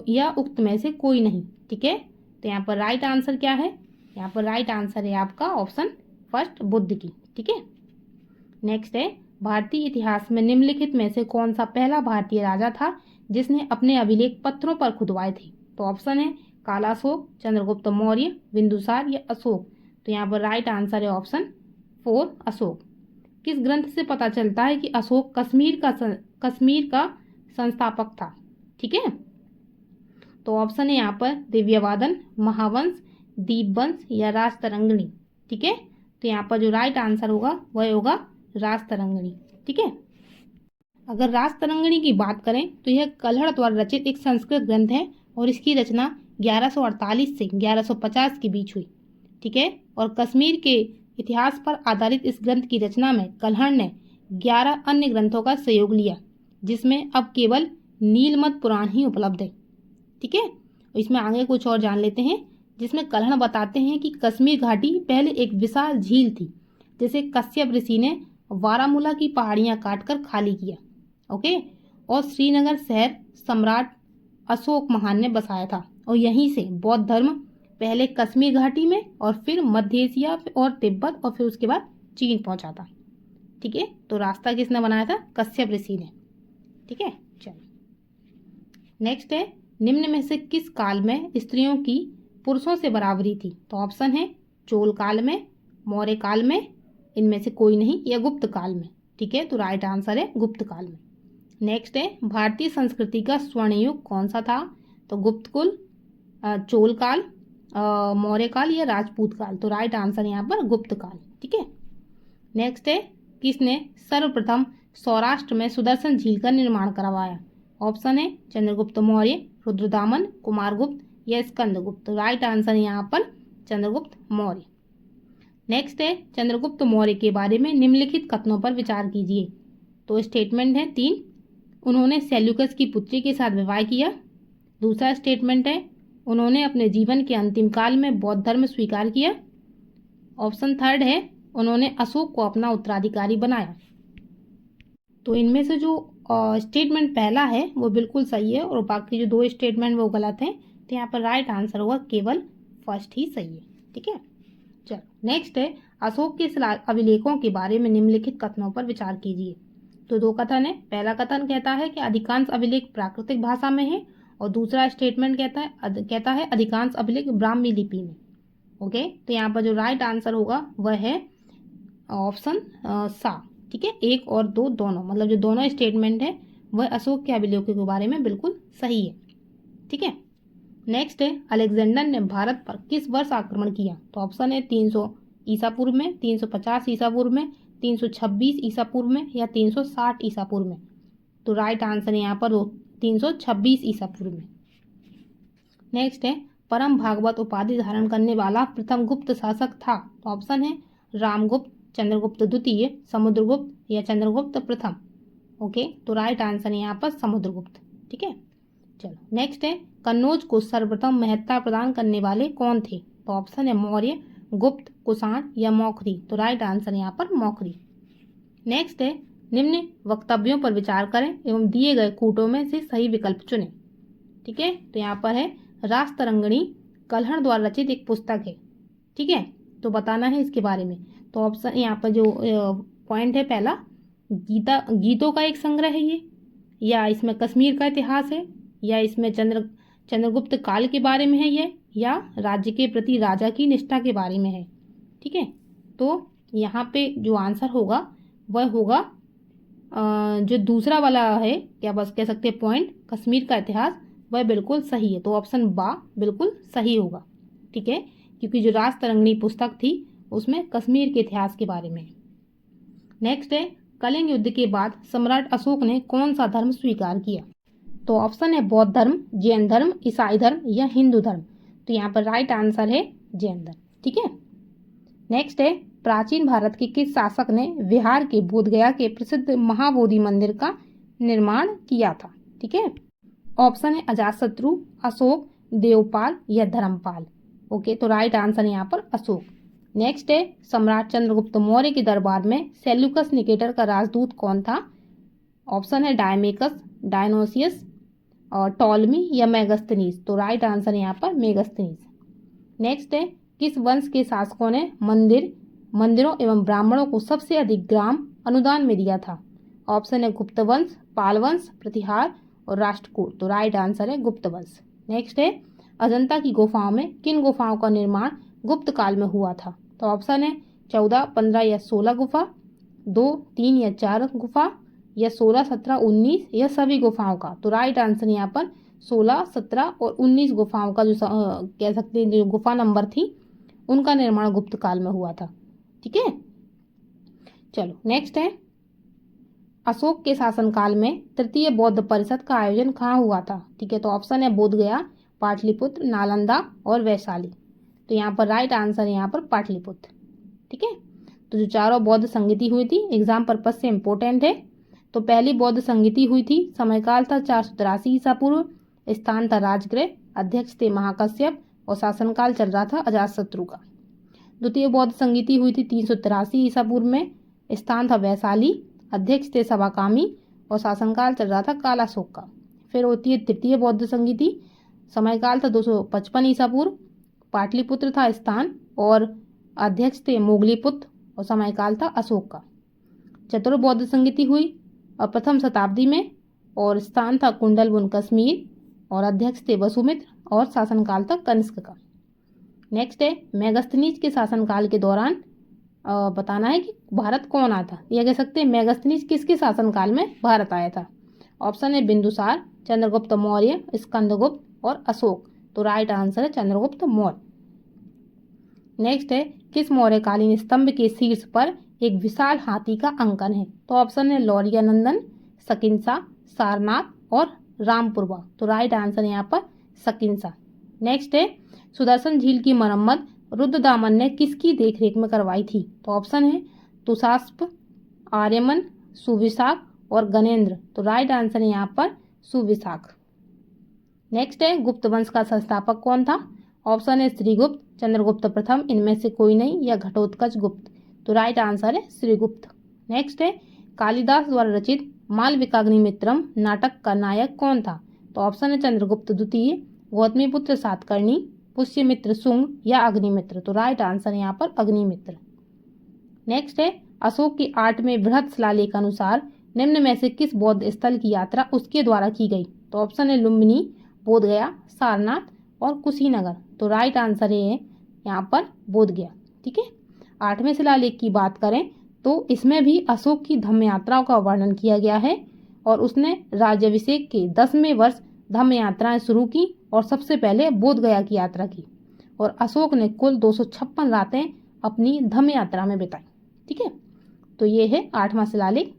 या उक्त में से कोई नहीं। ठीक है, तो यहाँ पर राइट आंसर क्या है। यहाँ पर राइट आंसर है आपका ऑप्शन फर्स्ट बुद्ध की। ठीक है, नेक्स्ट है भारतीय इतिहास में निम्नलिखित में से कौन सा पहला भारतीय राजा था जिसने अपने अभिलेख पत्थरों पर खुदवाए थे। तो ऑप्शन है कालाशोक, चंद्रगुप्त मौर्य, बिंदुसार या अशोक। तो यहाँ पर राइट आंसर है ऑप्शन 4 अशोक। किस ग्रंथ से पता चलता है कि अशोक कश्मीर का संस्थापक था। ठीक है, तो ऑप्शन है यहाँ पर दिव्यवादन, महावंश, दीपवंश या राजतरंगिणी। ठीक है, तो यहाँ पर जो राइट आंसर होगा वह होगा राजतरंगिणी। ठीक है, अगर राजतरंगिणी की बात करें तो यह कल्हड़ द्वारा रचित एक संस्कृत ग्रंथ है और इसकी रचना 1148 से 1150 के बीच हुई। ठीक है, और कश्मीर के इतिहास पर आधारित इस ग्रंथ की रचना में कल्हड़ ने 11 अन्य ग्रंथों का सहयोग लिया, जिसमें अब केवल नीलमत पुराण ही उपलब्ध है। ठीक है, इसमें आगे कुछ और जान लेते हैं, जिसमें कल्हड़ बताते हैं कि कश्मीर घाटी पहले एक विशाल झील थी जिसे कश्यप ऋषि ने बारामूला की पहाड़ियां काटकर खाली किया। ओके, और श्रीनगर शहर सम्राट अशोक महान ने बसाया था, और यहीं से बौद्ध धर्म पहले कश्मीर घाटी में और फिर मध्य एशिया और तिब्बत और फिर उसके बाद चीन पहुंचा था। ठीक है, तो रास्ता किसने बनाया था? कश्यप ऋषि ने। ठीक है, चलो नेक्स्ट है, निम्न में से किस काल में स्त्रियों की पुरुषों से बराबरी थी? तो ऑप्शन है चोल काल में, मौर्य काल में, इनमें से कोई नहीं, या गुप्त काल में। ठीक है, तो राइट आंसर है गुप्त काल में। नेक्स्ट है, भारतीय संस्कृति का स्वर्ण युग कौन सा था? तो गुप्त कुल, चोल काल, मौर्य काल या राजपूत काल। तो राइट आंसर यहाँ पर गुप्त काल। ठीक है, नेक्स्ट है, किसने सर्वप्रथम सौराष्ट्र में सुदर्शन झील का निर्माण करवाया? ऑप्शन है चंद्रगुप्त मौर्य, रुद्रदामन, कुमारगुप्त या स्कंदगुप्त। तो राइट आंसर यहाँ पर चंद्रगुप्त मौर्य। नेक्स्ट है, चंद्रगुप्त मौर्य के बारे में निम्नलिखित कथनों पर विचार कीजिए। तो स्टेटमेंट है 3, उन्होंने सेल्यूकस की पुत्री के साथ विवाह किया। दूसरा स्टेटमेंट है, उन्होंने अपने जीवन के अंतिम काल में बौद्ध धर्म स्वीकार किया। ऑप्शन थर्ड है, उन्होंने अशोक को अपना उत्तराधिकारी बनाया। तो इनमें से जो स्टेटमेंट पहला है वो बिल्कुल सही है और बाकी जो 2 स्टेटमेंट वो गलत हैं। तो यहाँ पर राइट आंसर होगा केवल फर्स्ट ही सही है। ठीक है, चलो नेक्स्ट है, अशोक के अभिलेखों के बारे में निम्नलिखित कथनों पर विचार कीजिए। तो 2 कथन है। पहला कथन कहता है कि अधिकांश अभिलेख प्राकृतिक भाषा में है, और दूसरा स्टेटमेंट कहता है अधिकांश अभिलेख ब्राह्मी लिपि में। ओके, तो यहाँ पर जो राइट आंसर होगा वह है ऑप्शन सा। ठीक है, 1 और 2 दोनों, मतलब जो दोनों स्टेटमेंट है वह अशोक के अभिलेखों के बारे में बिल्कुल सही है। ठीक है, नेक्स्ट है, अलेक्जेंडर ने भारत पर किस वर्ष आक्रमण किया? तो ऑप्शन है 300 ईसा पूर्व में, 350 ईसा पूर्व में, 326 ईसा पूर्व में या 360 ईसा पूर्व में। तो राइट आंसर यहाँ पर 326 ईसा पूर्व में। नेक्स्ट है, परम भागवत उपाधि धारण करने वाला प्रथम गुप्त शासक था? तो ऑप्शन है रामगुप्त, चंद्रगुप्त द्वितीय, समुद्रगुप्त या चंद्रगुप्त प्रथम। ओके, तो राइट आंसर यहाँ पर समुद्रगुप्त। ठीक है, चलो नेक्स्ट है, कन्नौज को सर्वप्रथम महत्ता प्रदान करने वाले कौन थे? तो ऑप्शन है मौर्य, गुप्त, कुषाण या मौखरी। तो राइट आंसर यहाँ पर मौखरी। नेक्स्ट है, निम्न वक्तव्यों पर विचार करें एवं दिए गए कूटों में से सही विकल्प चुनें। ठीक है, तो यहाँ पर है रासतरंगिणी कल्हण द्वारा रचित एक पुस्तक है। ठीक है, तो बताना है इसके बारे में। तो ऑप्शन यहाँ पर जो पॉइंट है पहला, गीतों का एक संग्रह है ये, या इसमें कश्मीर का इतिहास है, या इसमें चंद्रगुप्त काल के बारे में है ये, या राज्य के प्रति राजा की निष्ठा के बारे में है। ठीक है, तो यहाँ पे जो आंसर होगा वह होगा जो दूसरा वाला है, क्या बस कह सकते हैं पॉइंट, कश्मीर का इतिहास, वह बिल्कुल सही है। तो ऑप्शन बा बिल्कुल सही होगा। ठीक है, क्योंकि जो रासतरंगिणी पुस्तक थी उसमें कश्मीर के इतिहास के बारे में। नेक्स्ट है, कलिंग युद्ध के बाद सम्राट अशोक ने कौन सा धर्म स्वीकार किया? तो ऑप्शन है बौद्ध धर्म, जैन धर्म, ईसाई धर्म या हिंदू धर्म। तो यहाँ पर राइट आंसर है जैन धर्म। ठीक है, नेक्स्ट है, प्राचीन भारत के किस शासक ने बिहार के बोधगया के प्रसिद्ध महाबोधि मंदिर का निर्माण किया था? ठीक है, ऑप्शन है अजातशत्रु, अशोक, देवपाल या धर्मपाल। ओके, तो राइट आंसर यहाँ पर अशोक। नेक्स्ट है, सम्राट चंद्रगुप्त मौर्य के दरबार में सेल्यूकस निकेटर का राजदूत कौन था? ऑप्शन है डायमेकस, डायनोसियस और टॉलमी या मेगास्थनीज। तो राइट आंसर यहाँ पर मेगास्थनीज। नेक्स्ट है, किस वंश के शासकों ने मंदिरों एवं ब्राह्मणों को सबसे अधिक ग्राम अनुदान में दिया था? ऑप्शन है गुप्त वंश, पाल वंश, प्रतिहार और राष्ट्रकूट। तो राइट आंसर है गुप्त वंश। नेक्स्ट है, अजंता की गुफाओं में किन गुफाओं का निर्माण गुप्त काल में हुआ था? तो ऑप्शन है 14, 15 या 16 गुफा, 2, 3 या 4 गुफा या 16, 17, 19 या सभी गुफाओं का। तो राइट आंसर यहाँ पर 16, 17 और 19 गुफाओं का जो कह सकते हैं जो गुफा नंबर थी उनका निर्माण गुप्त काल में हुआ था। ठीक है, चलो नेक्स्ट है, अशोक के शासनकाल में तृतीय बौद्ध परिषद का आयोजन कहाँ हुआ था? ठीक है, तो ऑप्शन है बोधगया, पाटलिपुत्र, नालंदा और वैशाली। तो यहाँ पर राइट आंसर है यहाँ पर पाटलिपुत्र। ठीक है, तो जो चारों बौद्ध संगति हुई थी एग्जाम पर्पज से इम्पोर्टेंट है। तो पहली बौद्ध संगति हुई थी, समयकाल था 483 ईसा पूर्व, स्थान था राजगृह, अध्यक्ष थे महाकश्यप और शासनकाल चल रहा था अजातशत्रु का। द्वितीय बौद्ध संगति हुई थी 383 ईसा पूर्व में, स्थान था वैशाली, अध्यक्ष थे सभाकामी और शासनकाल चल रहा था काला अशोक का। फिर होती है तृतीय बौद्ध संगीति, समयकाल था 255 ईसा पूर्व, पाटलिपुत्र था स्थान और अध्यक्ष थे मोगलीपुत्र और समयकाल था अशोक का। चतुर्थ बौद्ध संगीति हुई और प्रथम शताब्दी में और स्थान था कुंडलबुन कश्मीर और अध्यक्ष थे वसुमित्र और शासनकाल था कनिष्क का। नेक्स्ट है मेगास्थनीज के शासनकाल के दौरान बताना है कि भारत कौन आया था। यह कह सकते हैं मेगास्थनीज किसके शासनकाल में भारत आया था। ऑप्शन है बिंदुसार, चंद्रगुप्त मौर्य, स्कंदगुप्त और अशोक। तो राइट आंसर है चंद्रगुप्त मौर्य। नेक्स्ट है किस मौर्यकालीन स्तंभ के शीर्ष पर एक विशाल हाथी का अंकन है। तो ऑप्शन है लौरियानंदन, सकिंसा, सारनाथ और रामपुरवा। तो राइट आंसर है यहाँ पर सकिंसा। नेक्स्ट है सुदर्शन झील की मरम्मत रुद्रदामन ने किसकी देखरेख में करवाई थी। तो ऑप्शन है तुषास्प, आर्यमन, सुविशाख और गणेंद्र। तो राइट आंसर है यहाँ पर सुविशाख। नेक्स्ट है गुप्त वंश का संस्थापक कौन था। ऑप्शन है श्रीगुप्त, चंद्रगुप्त प्रथम, इनमें से कोई नहीं, या घटोत्कच गुप्त। तो राइट आंसर है श्रीगुप्त। नेक्स्ट है कालिदास द्वारा रचित मालविकाग्निमित्रम नाटक का नायक कौन था। तो ऑप्शन है चंद्रगुप्त द्वितीय, गौतमीपुत्र सातकर्णी, पुष्यमित्र शुंग या अग्निमित्र। तो राइट आंसर है यहाँ पर अग्निमित्र। नेक्स्ट है अशोक की 8वें बृहत शिलालेख अनुसार निम्न में से किस बौद्ध स्थल की यात्रा उसके द्वारा की गई। तो ऑप्शन है लुम्बिनी, बोधगया, सारनाथ और कुशीनगर। तो राइट आंसर है यहाँ पर बोधगया। ठीक है, 8वें शिलालेख की बात करें तो इसमें भी अशोक की धम्म यात्राओं का वर्णन किया गया है और उसने राज्याभिषेक के 10वें वर्ष धम्म यात्राएं शुरू की और सबसे पहले बोधगया की यात्रा की और अशोक ने कुल 256 रातें अपनी धम्म यात्रा में बिताई। ठीक है, तो ये है 8वां शिलालेख।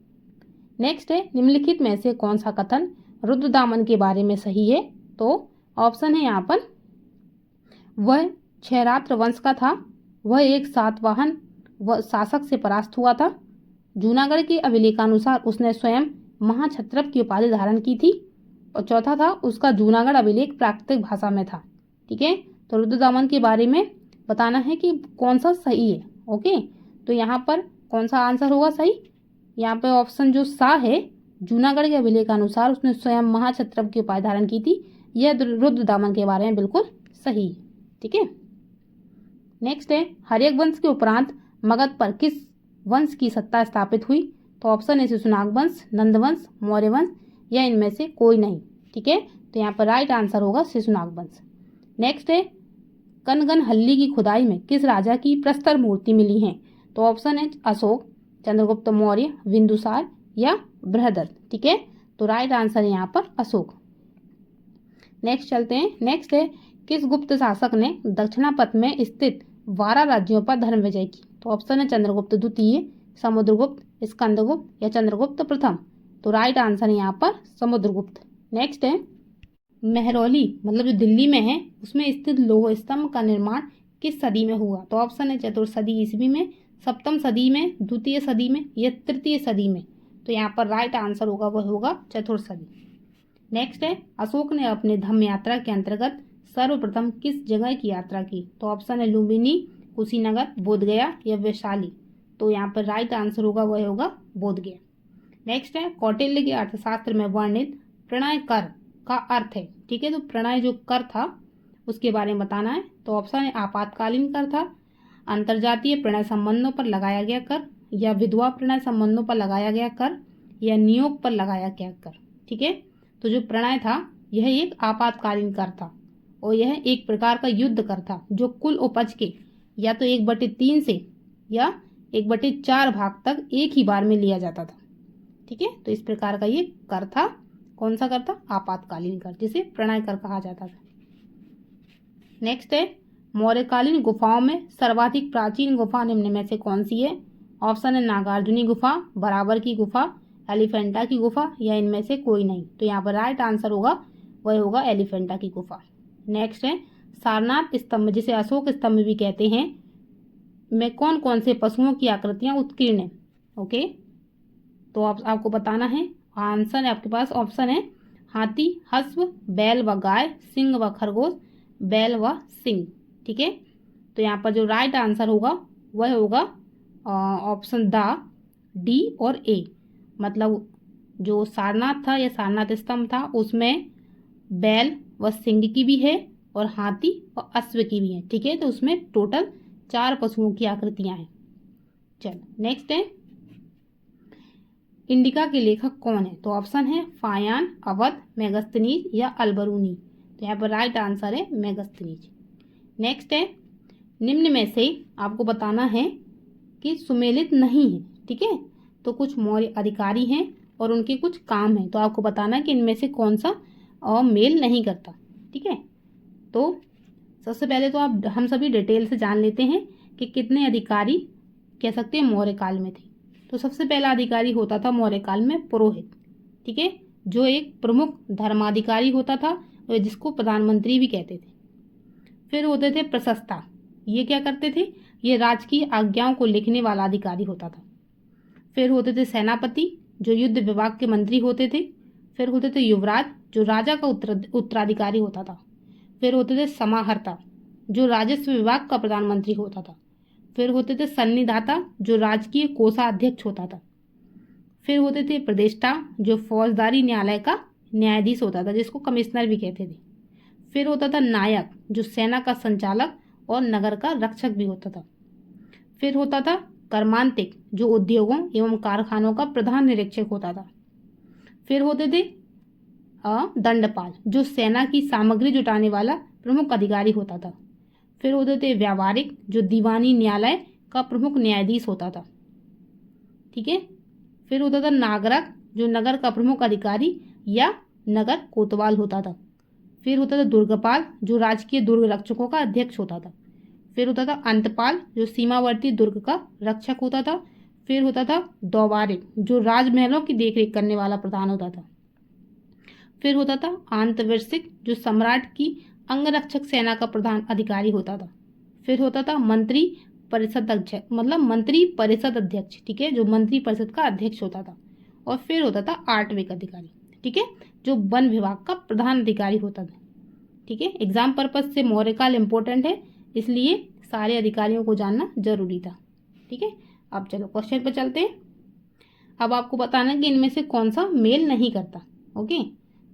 नेक्स्ट है निम्नलिखित में से कौन सा कथन रुद्रदामन के बारे में सही है। तो ऑप्शन है यहाँ पर वह क्षयरात्र वंश का था, वह एक सातवाहन शासक से परास्त हुआ था, जूनागढ़ के अभिलेखानुसार उसने स्वयं महाक्षत्रप की उपाधि धारण की थी और चौथा था उसका जूनागढ़ अभिलेख प्राकृतिक भाषा में था। ठीक है, तो रुद्रदामन के बारे में बताना है कि कौन सा सही है। ओके, तो यहाँ पर कौन सा आंसर होगा सही। यहाँ पे ऑप्शन जो सा है, जूनागढ़ के अभिलेखानुसार उसने स्वयं महाक्षत्रप की उपाधि धारण की थी, यह रुद्रदामन के बारे में बिल्कुल सही है। ठीक है, नेक्स्ट है हर्यक वंश के उपरांत मगध पर किस वंश की सत्ता स्थापित हुई। तो ऑप्शन है शिशुनाग वंश, नंद वंश, मौर्य वंश या इनमें से कोई नहीं। ठीक है, तो यहाँ पर राइट आंसर होगा शिशुनाग वंश। नेक्स्ट है कनगनहल्ली की खुदाई में किस राजा की प्रस्तर मूर्ति मिली है। तो ऑप्शन है अशोक, चंद्रगुप्त मौर्य, बिंदुसार या बृहदत्त। ठीक है, तो राइट आंसर है यहाँ पर अशोक। नेक्स्ट चलते हैं। नेक्स्ट है किस गुप्त शासक ने दक्षिणापथ में स्थित 12 राज्यों पर धर्म विजय की। तो ऑप्शन है चंद्रगुप्त द्वितीय, समुद्रगुप्त, स्कंदगुप्त या चंद्रगुप्त प्रथम। तो राइट आंसर है यहाँ पर समुद्रगुप्त। नेक्स्ट है मेहरौली मतलब जो दिल्ली में है उसमें स्थित लौह स्तंभ का निर्माण किस सदी में हुआ। तो ऑप्शन है चतुर्थ सदी ईस्वी में, सप्तम सदी में, द्वितीय सदी में या तृतीय सदी में। तो यहाँ पर राइट आंसर होगा वह होगा चतुर्थ सदी। नेक्स्ट है अशोक ने अपने धम्म यात्रा के अंतर्गत सर्वप्रथम किस जगह की यात्रा की। तो ऑप्शन है लुम्बिनी, कुशीनगर, बोधगया या वैशाली। तो यहाँ पर राइट आंसर होगा वह होगा बोधगया। नेक्स्ट है कौटिल्य के अर्थशास्त्र में वर्णित प्रणय कर का अर्थ है। ठीक है, तो प्रणय जो कर था उसके बारे में बताना है। तो ऑप्शन है आपातकालीन कर था, अंतर्जातीय प्रणय संबंधों पर लगाया गया कर या विधवा प्रणय संबंधों पर लगाया गया कर या नियोग पर लगाया गया कर। ठीक है, तो जो प्रणय था यह एक आपातकालीन कर था और यह एक प्रकार का युद्ध कर था जो कुल उपज के या तो 1/3 से या 1/4 भाग तक एक ही बार में लिया जाता था। ठीक है, तो इस प्रकार का ये कर था। कौन सा कर था? आपातकालीन कर, जिसे प्रणय कर कहा जाता था। नेक्स्ट है मौर्यकालीन गुफाओं में सर्वाधिक प्राचीन गुफा निम्न में से कौन सी है। ऑप्शन है नागार्जुनी गुफा, बराबर की गुफा, एलिफेंटा की गुफा या इनमें से कोई नहीं। तो यहाँ पर राइट आंसर होगा वह होगा एलिफेंटा की गुफा। नेक्स्ट है सारनाथ स्तंभ जिसे अशोक स्तंभ भी कहते हैं में कौन कौन से पशुओं की आकृतियां उत्कीर्ण है। ओके, तो आपको बताना है। आंसर है आपके पास ऑप्शन है हाथी, हस्व, बैल व गाय, सिंह व खरगोश, बैल व सिंह। ठीक है, तो यहाँ पर जो राइट आंसर होगा वह होगा ऑप्शन द डी और ए। मतलब जो सारनाथ था या सारनाथ स्तंभ था उसमें बैल व सिंह की भी है और हाथी और अश्व की भी है। ठीक है, तो उसमें टोटल 4 पशुओं की आकृतियां हैं। चलो नेक्स्ट है, इंडिका के लेखक कौन है? तो ऑप्शन है फायान, अवध, मेगस्थनीज या अल्बरूनी। तो यहाँ पर राइट आंसर है मेगस्थनीज। नेक्स्ट है, निम्न में से आपको बताना है कि सुमेलित नहीं है। ठीक है, तो कुछ मौर्य अधिकारी हैं और उनके कुछ काम हैं, तो आपको बताना है कि इनमें से कौन सा मेल नहीं करता। ठीक है, तो सबसे पहले तो हम सभी डिटेल से जान लेते हैं कि कितने अधिकारी कह सकते हैं मौर्य काल में थे। तो सबसे पहला अधिकारी होता था मौर्य काल में पुरोहित। ठीक है, जो एक प्रमुख धर्माधिकारी होता था और जिसको प्रधानमंत्री भी कहते थे। फिर होते थे प्रशस्ता, ये क्या करते थे? ये राजकीय आज्ञाओं को लिखने वाला अधिकारी होता था। फिर होते थे सेनापति, जो युद्ध विभाग के मंत्री होते थे। फिर होते थे युवराज, जो राजा का उत्तराधिकारी होता था। फिर होते थे समाहर्ता, जो राजस्व विभाग का प्रधानमंत्री होता था। फिर होते थे सन्निधाता, जो राजकीय कोषाध्यक्ष होता था। फिर होते थे प्रदेष्टा, जो फौजदारी न्यायालय का न्यायाधीश होता था, जिसको कमिश्नर भी कहते थे। फिर होता था नायक, जो सेना का संचालक और नगर का रक्षक भी होता था। फिर होता था कर्मांतिक, जो उद्योगों एवं कारखानों का प्रधान निरीक्षक होता था। फिर होते थे दंडपाल, जो सेना की सामग्री जुटाने वाला प्रमुख अधिकारी होता था। फिर होते थे व्यावहारिक, जो दीवानी न्यायालय का प्रमुख न्यायाधीश होता था। ठीक है, फिर होता था नागरक, जो नगर का प्रमुख अधिकारी या नगर कोतवाल होता था। फिर होता था दुर्गपाल, जो राजकीय दुर्ग रक्षकों का अध्यक्ष होता था। फिर होता था अंतपाल, जो सीमावर्ती दुर्ग का रक्षक होता था। फिर होता था दौबारिक, जो राजमहलों की देखरेख करने वाला प्रधान होता था। फिर होता था आंतवर्षिक, जो सम्राट की अंगरक्षक सेना का प्रधान अधिकारी होता था। फिर होता था मंत्री परिषद अध्यक्ष, मतलब मंत्री परिषद अध्यक्ष। ठीक है, जो मंत्री परिषद का अध्यक्ष होता था। और फिर होता था आर्टविक अधिकारी। ठीक है, जो वन विभाग का प्रधान अधिकारी होता था। ठीक है, एग्जाम पर्पज से मौर्य काल इंपॉर्टेंट है, इसलिए सारे अधिकारियों को जानना जरूरी था। ठीक है, अब चलो क्वेश्चन पर चलते हैं। अब आपको बताना कि इनमें से कौन सा मेल नहीं करता। ओके,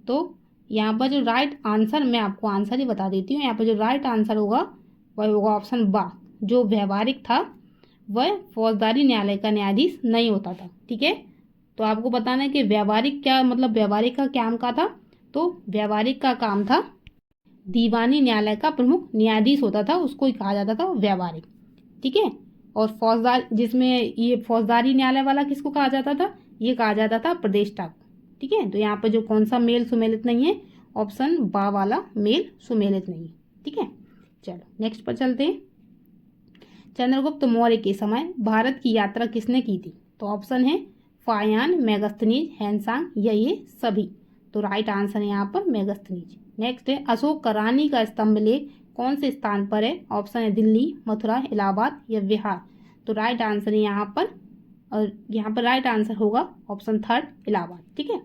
तो यहाँ पर जो राइट आंसर, मैं आपको आंसर ही बता देती हूँ। यहाँ पर जो राइट आंसर होगा वह होगा ऑप्शन बा, जो व्यवहारिक था वह फौजदारी न्यायालय का न्यायाधीश नहीं होता था। ठीक है, तो आपको बताना है कि व्यवहारिक क्या, मतलब व्यवहारिक का क्या काम था? तो व्यवहारिक का काम था दीवानी न्यायालय का प्रमुख न्यायाधीश होता था, उसको ही कहा जाता था व्यवहारिक। ठीक है, और फौजदार, जिसमें ये फौजदारी न्यायालय वाला किसको कहा जाता था? ये कहा जाता था प्रदेष्टा को। ठीक है, तो यहाँ पर जो कौन सा मेल सुमेलित नहीं है, ऑप्शन बा वाला मेल सुमेलित नहीं है। ठीक है, चलो नेक्स्ट पर चलते हैं। चंद्रगुप्त मौर्य के समय भारत की यात्रा किसने की थी? तो ऑप्शन है फायान, मेगस्थनीज, हैनसांग या ये सभी। तो राइट आंसर है यहाँ पर मेगस्थनीज। नेक्स्ट है, अशोक का रानी का स्तंभ लेख कौन से स्थान पर है? ऑप्शन है दिल्ली, मथुरा, इलाहाबाद या बिहार। तो राइट आंसर है यहाँ पर, और यहाँ पर राइट आंसर होगा ऑप्शन थर्ड, इलाहाबाद। ठीक है,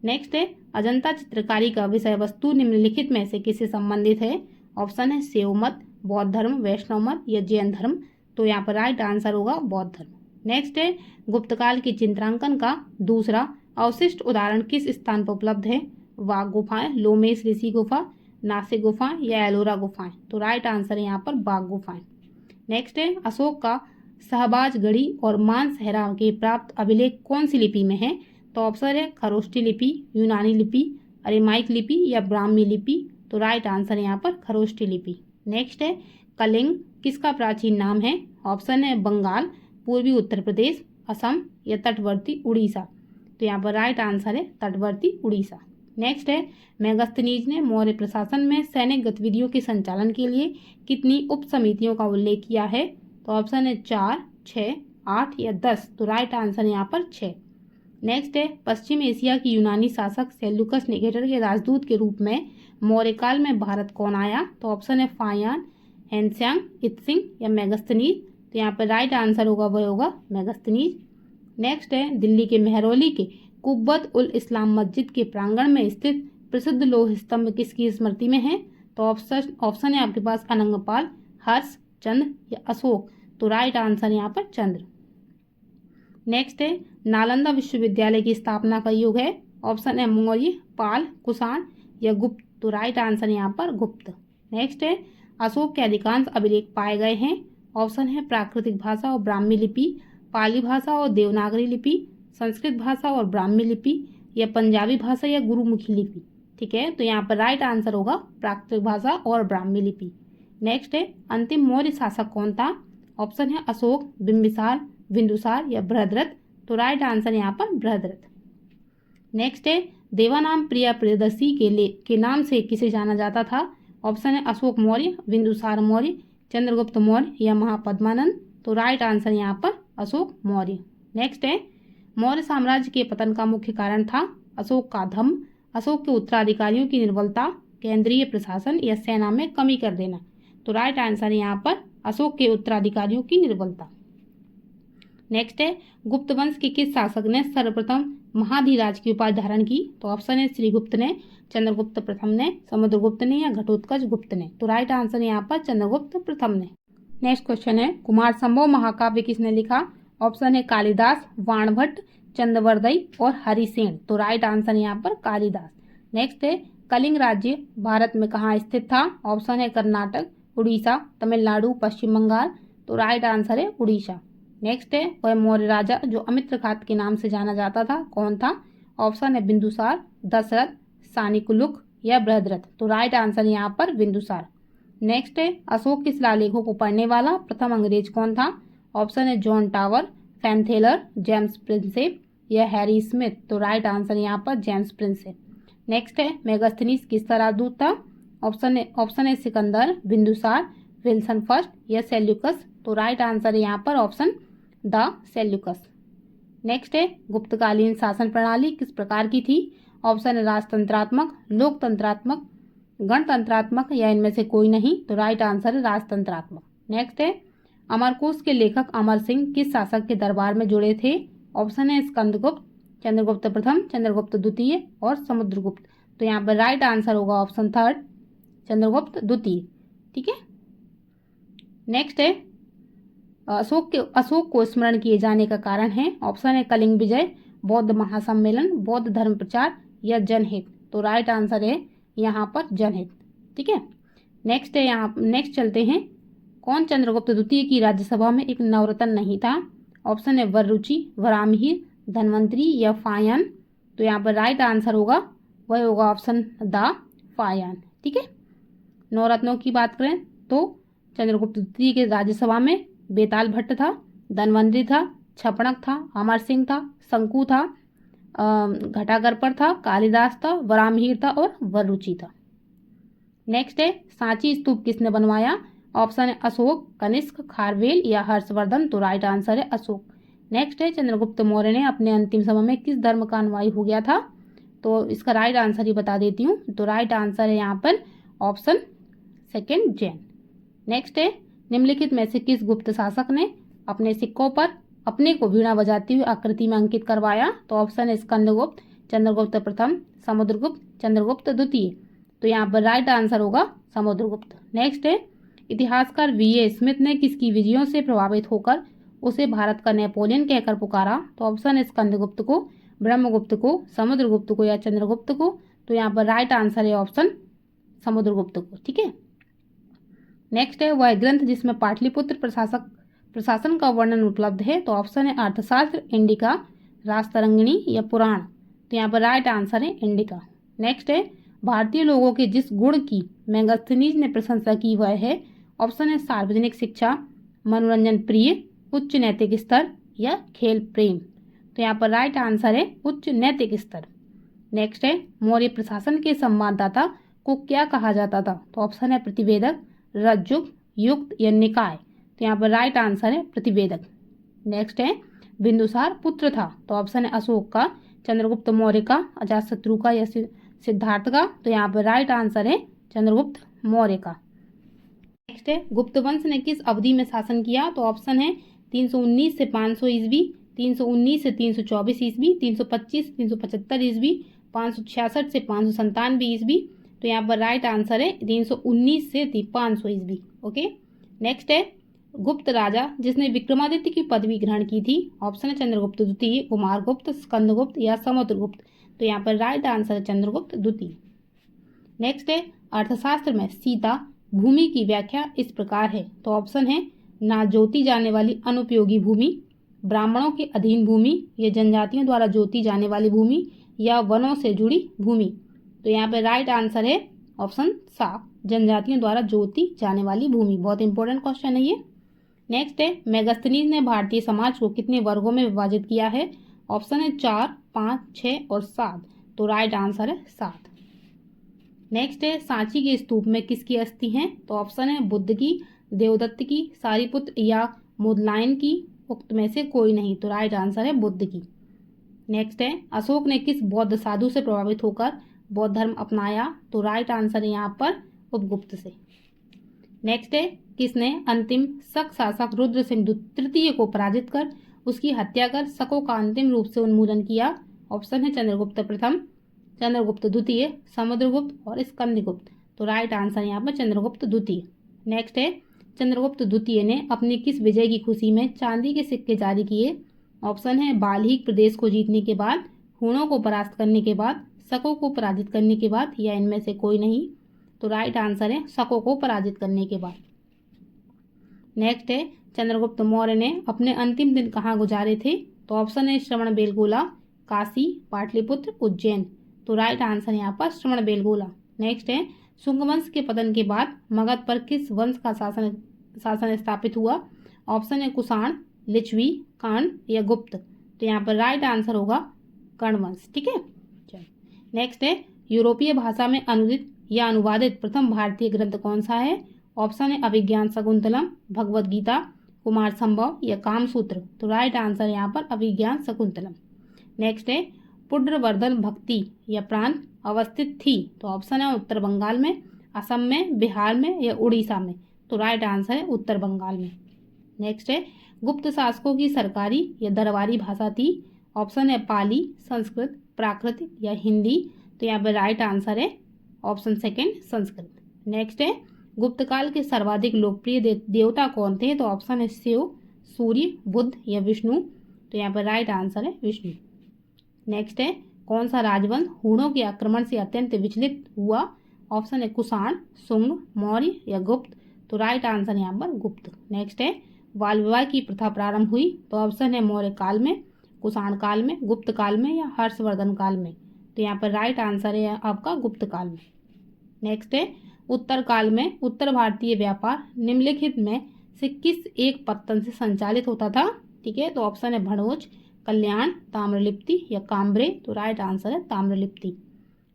नेक्स्ट है, अजंता चित्रकारी का विषय वस्तु निम्नलिखित में से किससे संबंधित है? ऑप्शन है शैव मत, बौद्ध धर्म, वैष्णव मत या जैन धर्म। तो यहाँ पर राइट आंसर होगा बौद्ध धर्म। नेक्स्ट है, गुप्तकाल के चित्रांकन का दूसरा अवशिष्ट उदाहरण किस स्थान पर उपलब्ध है? वाघ गुफाएं, लोमेश ऋषि गुफा, नासिक गुफाएं या एलोरा गुफाएं। तो राइट आंसर है यहाँ पर बाघ गुफाएं। नेक्स्ट है, अशोक का शहबाज गढ़ी और मानसहरा के प्राप्त अभिलेख कौन सी लिपि में है? तो ऑप्शन है खरोष्टी लिपि, यूनानी लिपि, अरेमाइक लिपि या ब्राह्मी लिपि। तो राइट आंसर है यहाँ पर खरोष्टी लिपि। नेक्स्ट है, कलिंग किसका प्राचीन नाम है? ऑप्शन है बंगाल, पूर्वी उत्तर प्रदेश, असम या तटवर्ती उड़ीसा। तो यहाँ पर राइट आंसर है तटवर्ती उड़ीसा। नेक्स्ट है, मेगस्थनीज ने मौर्य प्रशासन में सैनिक गतिविधियों के संचालन के लिए कितनी उप समितियों का उल्लेख किया है? तो ऑप्शन है 4, 6, 8 या 10। तो राइट आंसर है यहाँ पर 6। नेक्स्ट है, पश्चिम एशिया की यूनानी शासक सेल्यूकस निकेटर के राजदूत के रूप में मौर्य काल में भारत कौन आया? तो ऑप्शन है फायान, हैनसांग, इत्सिंग या मेगस्थनीज। तो यहाँ पर राइट आंसर होगा वह होगा मेगस्थनीज। नेक्स्ट है, दिल्ली के मेहरौली के कुब्बत उल इस्लाम मस्जिद के प्रांगण में स्थित प्रसिद्ध लौह स्तंभ किसकी स्मृति में है? तो ऑप्शन है आपके पास अनंगपाल, हर्ष, चंद्र या अशोक। तो राइट आंसर यहाँ पर चंद्र। नेक्स्ट है नालंदा विश्वविद्यालय की स्थापना का युग है। ऑप्शन है मौर्य, पाल, कुषाण या गुप्त। तो राइट आंसर यहाँ पर गुप्त। नेक्स्ट है अशोक के अधिकांश अभिलेख पाए गए हैं। ऑप्शन है प्राकृतिक भाषा और ब्राह्मी लिपि, पाली भाषा और देवनागरी लिपि, संस्कृत भाषा और ब्राह्मी लिपि या पंजाबी भाषा या गुरुमुखी लिपि। ठीक है, तो यहाँ पर राइट आंसर होगा प्राकृतिक भाषा और ब्राह्मी लिपि। नेक्स्ट है अंतिम मौर्य शासक कौन था। ऑप्शन है अशोक, बिंबिसार, बिंदुसार या बृहद्रथ। तो राइट आंसर यहाँ पर बृहद्रथ। नेक्स्ट है देवानाम प्रिया प्रियदर्शी के नाम से किसे जाना जाता था। ऑप्शन है अशोक मौर्य, बिंदुसार मौर्य, चंद्रगुप्त मौर्य या महापद्मानंद। तो राइट आंसर यहाँ पर अशोक मौर्य। नेक्स्ट है मौर्य साम्राज्य के पतन का मुख्य कारण था। अशोक का धम्म, अशोक के उत्तराधिकारियों की निर्बलता, केंद्रीय प्रशासन या सेना में कमी कर देना। तो राइट आंसर यहाँ पर अशोक के उत्तराधिकारियों की निर्बलता। नेक्स्ट है गुप्त वंश के किस शासक ने सर्वप्रथम महाधिराज की उपाधि धारण की। तो ऑप्शन है श्रीगुप्त ने, चंद्रगुप्त प्रथम ने, समुद्रगुप्त ने या घटोत्कच गुप्त ने। तो राइट आंसर यहाँ पर चंद्रगुप्त प्रथम ने। नेक्स्ट क्वेश्चन है कुमार संभव महाकाव्य किसने लिखा। ऑप्शन है कालिदास, वाणभट्ट, चंद्रवर्दई और हरिसेन। तो राइट आंसर यहाँ पर कालिदास। नेक्स्ट है कलिंग राज्य भारत में कहाँ स्थित था। ऑप्शन है कर्नाटक, उड़ीसा, तमिलनाडु, पश्चिम बंगाल। तो राइट आंसर है उड़ीसा। नेक्स्ट है वह मौर्य राजा जो अमित्रघात के नाम से जाना जाता था कौन था। ऑप्शन है बिंदुसार, दशरथ, सानिकुलुक या बृहद्रथ। तो राइट आंसर यहाँ पर बिंदुसार। नेक्स्ट है अशोक के शिलालेखों को पढ़ने वाला प्रथम अंग्रेज कौन था। ऑप्शन है जॉन टावर, फैनथेलर, जेम्स प्रिंसेप या हैरी स्मिथ। तो राइट आंसर यहाँ पर जेम्स प्रिंसेप। नेक्स्ट है मेगास्थनीज किसका राजदूत था। ऑप्शन है सिकंदर, बिंदुसार, विल्सन फर्स्ट या सेल्यूकस। तो राइट आंसर है यहाँ पर ऑप्शन द सेल्यूकस। नेक्स्ट है गुप्तकालीन शासन प्रणाली किस प्रकार की थी। ऑप्शन है राजतंत्रात्मक, लोकतंत्रात्मक, गणतंत्रात्मक या इनमें से कोई नहीं। तो राइट आंसर है राजतंत्रात्मक। नेक्स्ट है अमरकोश के लेखक अमर सिंह किस शासक के दरबार में जुड़े थे। ऑप्शन है स्कंदगुप्त, चंद्रगुप्त प्रथम, चंद्रगुप्त द्वितीय और समुद्रगुप्त। तो यहाँ पर राइट आंसर होगा ऑप्शन थर्ड, चंद्रगुप्त द्वितीय। ठीक है। नेक्स्ट है अशोक को स्मरण किए जाने का कारण है। ऑप्शन है कलिंग विजय, बौद्ध महासम्मेलन, बौद्ध धर्म प्रचार या जनहित। तो राइट आंसर है यहाँ पर जनहित। ठीक है। नेक्स्ट है नेक्स्ट चलते हैं कौन चंद्रगुप्त द्वितीय की राज्यसभा में एक नवरत्न नहीं था। ऑप्शन है वररुचि, वरामिहिर, धनवंतरी या फायान। तो यहाँ पर राइट आंसर होगा वह होगा ऑप्शन द फायान। ठीक है। नवरत्नों की बात करें तो चंद्रगुप्त द्वितीय के राज्यसभा में बेताल भट्ट था, धनवंतरी था, छपणक था, अमर सिंह था, शंकु था, घटागरपर था, कालिदास था, वरामिहिर था और वररुचि था। नेक्स्ट है सांची स्तूप किसने बनवाया। ऑप्शन है अशोक, कनिष्क, खारवेल या हर्षवर्धन। तो राइट आंसर है अशोक। नेक्स्ट है चंद्रगुप्त मौर्य ने अपने अंतिम समय में किस धर्म का अनुयायी हो गया था। तो इसका राइट आंसर ही बता देती हूँ। तो राइट आंसर है यहाँ पर ऑप्शन सेकेंड, जैन। नेक्स्ट है निम्नलिखित में से किस गुप्त शासक ने अपने सिक्कों पर अपने को वीणा बजाती हुई आकृति में अंकित करवाया। तो ऑप्शन है स्कंदगुप्त, चंद्रगुप्त प्रथम, समुद्रगुप्त, चंद्रगुप्त द्वितीय। तो यहाँ पर राइट आंसर होगा समुद्रगुप्त। नेक्स्ट है इतिहासकार वी.ए. स्मिथ ने किसकी विजयों से प्रभावित होकर उसे भारत का नेपोलियन कहकर पुकारा। तो ऑप्शन है स्कंदगुप्त को, ब्रह्मगुप्त को, समुद्रगुप्त को या चंद्रगुप्त को। तो यहाँ पर राइट आंसर है ऑप्शन समुद्रगुप्त को। ठीक है। नेक्स्ट है वह ग्रंथ जिसमें पाटलिपुत्र प्रशासन का वर्णन उपलब्ध है। तो ऑप्शन है अर्थशास्त्र, इंडिका, राजतरंगिणी या पुराण। तो यहाँ पर राइट आंसर है इंडिका। नेक्स्ट है भारतीय लोगों के जिस गुण की मेगास्थनीज ने प्रशंसा की वह है। ऑप्शन है सार्वजनिक शिक्षा, मनोरंजन प्रिय, उच्च नैतिक स्तर या खेल प्रेम। तो यहाँ पर राइट आंसर है उच्च नैतिक स्तर। नेक्स्ट है मौर्य प्रशासन के संवाददाता को क्या कहा जाता था। तो ऑप्शन है प्रतिवेदक, रज्जुक, युक्त या निकाय। तो यहाँ पर राइट आंसर है प्रतिवेदक। नेक्स्ट है बिंदुसार पुत्र था। तो ऑप्शन है अशोक का, चंद्रगुप्त मौर्य का, अजातशत्रु का या सिद्धार्थ का। तो यहाँ पर राइट आंसर है चंद्रगुप्त मौर्य का। नेक्स्ट है गुप्त वंश ने किस अवधि में शासन किया। तो ऑप्शन है 319 से 500 ईस्वी, 319 से 324 ईस्वी, 325 से 375 ईस्वी, 566 से 597 ईस्वी। तो यहाँ पर राइट आंसर है 319 से 500 ईस्वी। ओके। नेक्स्ट है गुप्त राजा जिसने विक्रमादित्य की पदवी ग्रहण की थी? ऑप्शन है चंद्रगुप्त द्वितीय, कुमारगुप्त, स्कंदगुप्त या समुद्रगुप्त। तो यहाँ पर राइट आंसर है चंद्रगुप्त द्वितीय। नेक्स्ट है अर्थशास्त्र में सीता भूमि की व्याख्या इस प्रकार है। तो ऑप्शन है ना जोती जाने वाली अनुपयोगी भूमि, ब्राह्मणों के अधीन भूमि, या जनजातियों द्वारा जोती जाने वाली भूमि, या वनों से जुड़ी भूमि। तो यहाँ पे राइट आंसर है ऑप्शन साफ, जनजातियों द्वारा जोती जाने वाली भूमि। बहुत इंपॉर्टेंट क्वेश्चन है ये। नेक्स्ट है मेगास्थनीज ने भारतीय समाज को कितने वर्गों में विभाजित किया है? ऑप्शन है 4, 5, 6 और 7। तो राइट आंसर है 7। नेक्स्ट है सांची के स्तूप में किसकी अस्थि है? तो ऑप्शन है बुद्ध की, देवदत्त की, सारीपुत्र या मुदलायन की, उक्त में से कोई नहीं। तो राइट आंसर है बुद्ध की। नेक्स्ट है अशोक ने किस बौद्ध साधु से प्रभावित होकर बौद्ध धर्म अपनाया? तो राइट आंसर है यहाँ पर उपगुप्त से। नेक्स्ट है किसने अंतिम शक शासक रुद्र सिंह तृतीय को पराजित कर उसकी हत्या कर शकों का अंतिम रूप से उन्मूलन किया? ऑप्शन है चंद्रगुप्त प्रथम, चंद्रगुप्त द्वितीय, समुद्रगुप्त और स्कंदगुप्त। तो राइट आंसर यहाँ पर चंद्रगुप्त द्वितीय। नेक्स्ट है चंद्रगुप्त द्वितीय ने अपनी किस विजय की खुशी में चांदी के सिक्के जारी किए? ऑप्शन है बाल्हिक प्रदेश को जीतने के बाद, हूणों को परास्त करने के बाद, शकों को पराजित करने के बाद, या इनमें से कोई नहीं। तो राइट आंसर है शकों को पराजित करने के बाद। नेक्स्ट है चंद्रगुप्त मौर्य ने अपने अंतिम दिन कहाँ गुजारे थे? तो ऑप्शन है श्रवणबेलगोला, काशी, पाटलिपुत्र, उज्जैन। तो राइट आंसर यहाँ पर श्रवणबेलगोला। नेक्स्ट है शुंग वंश के पतन के बाद मगध पर किस वंश का शासन स्थापित हुआ? ऑप्शन है कुषाण, लिच्छवी, कर्ण या गुप्त। तो यहाँ पर राइट आंसर होगा कर्ण वंश। ठीक है, चलो नेक्स्ट है यूरोपीय भाषा में अनुदित या अनुवादित प्रथम भारतीय ग्रंथ कौन सा है? ऑप्शन है अभिज्ञान शकुंतलम, भगवद गीता, कुमार संभव या कामसूत्र। तो राइट आंसर यहाँ पर अभिज्ञान शकुंतलम। नेक्स्ट है पुड्रवर्धन भक्ति या प्रांत अवस्थित थी? तो ऑप्शन है उत्तर बंगाल में, असम में, बिहार में या उड़ीसा में। तो राइट आंसर है उत्तर बंगाल में। नेक्स्ट है गुप्त शासकों की सरकारी या दरबारी भाषा थी? ऑप्शन है पाली, संस्कृत, प्राकृत या हिंदी। तो यहाँ पर राइट आंसर है ऑप्शन सेकेंड संस्कृत। नेक्स्ट है गुप्त काल के सर्वाधिक लोकप्रिय देवता कौन थे? तो ऑप्शन है शिव, सूर्य, बुद्ध या विष्णु। तो यहाँ पर राइट आंसर है विष्णु। नेक्स्ट है कौन सा राजवंश हूणों के आक्रमण से अत्यंत विचलित हुआ? ऑप्शन है कुषाण, शुंग, मौर्य या गुप्त। तो राइट आंसर यहाँ पर गुप्त। नेक्स्ट है बाल विवाह की प्रथा प्रारंभ हुई? तो ऑप्शन है मौर्य काल में, कुषाण काल में, गुप्त काल में या हर्षवर्धन काल में। तो यहाँ पर राइट आंसर है आपका गुप्त काल में। नेक्स्ट है उत्तर काल में उत्तर भारतीय व्यापार निम्नलिखित में से किस एक पत्तन से संचालित होता था? ठीक है, तो ऑप्शन है भड़ोच, कल्याण, ताम्रलिप्ति या काम्ब्रे। तो राइट आंसर है ताम्रलिप्ति।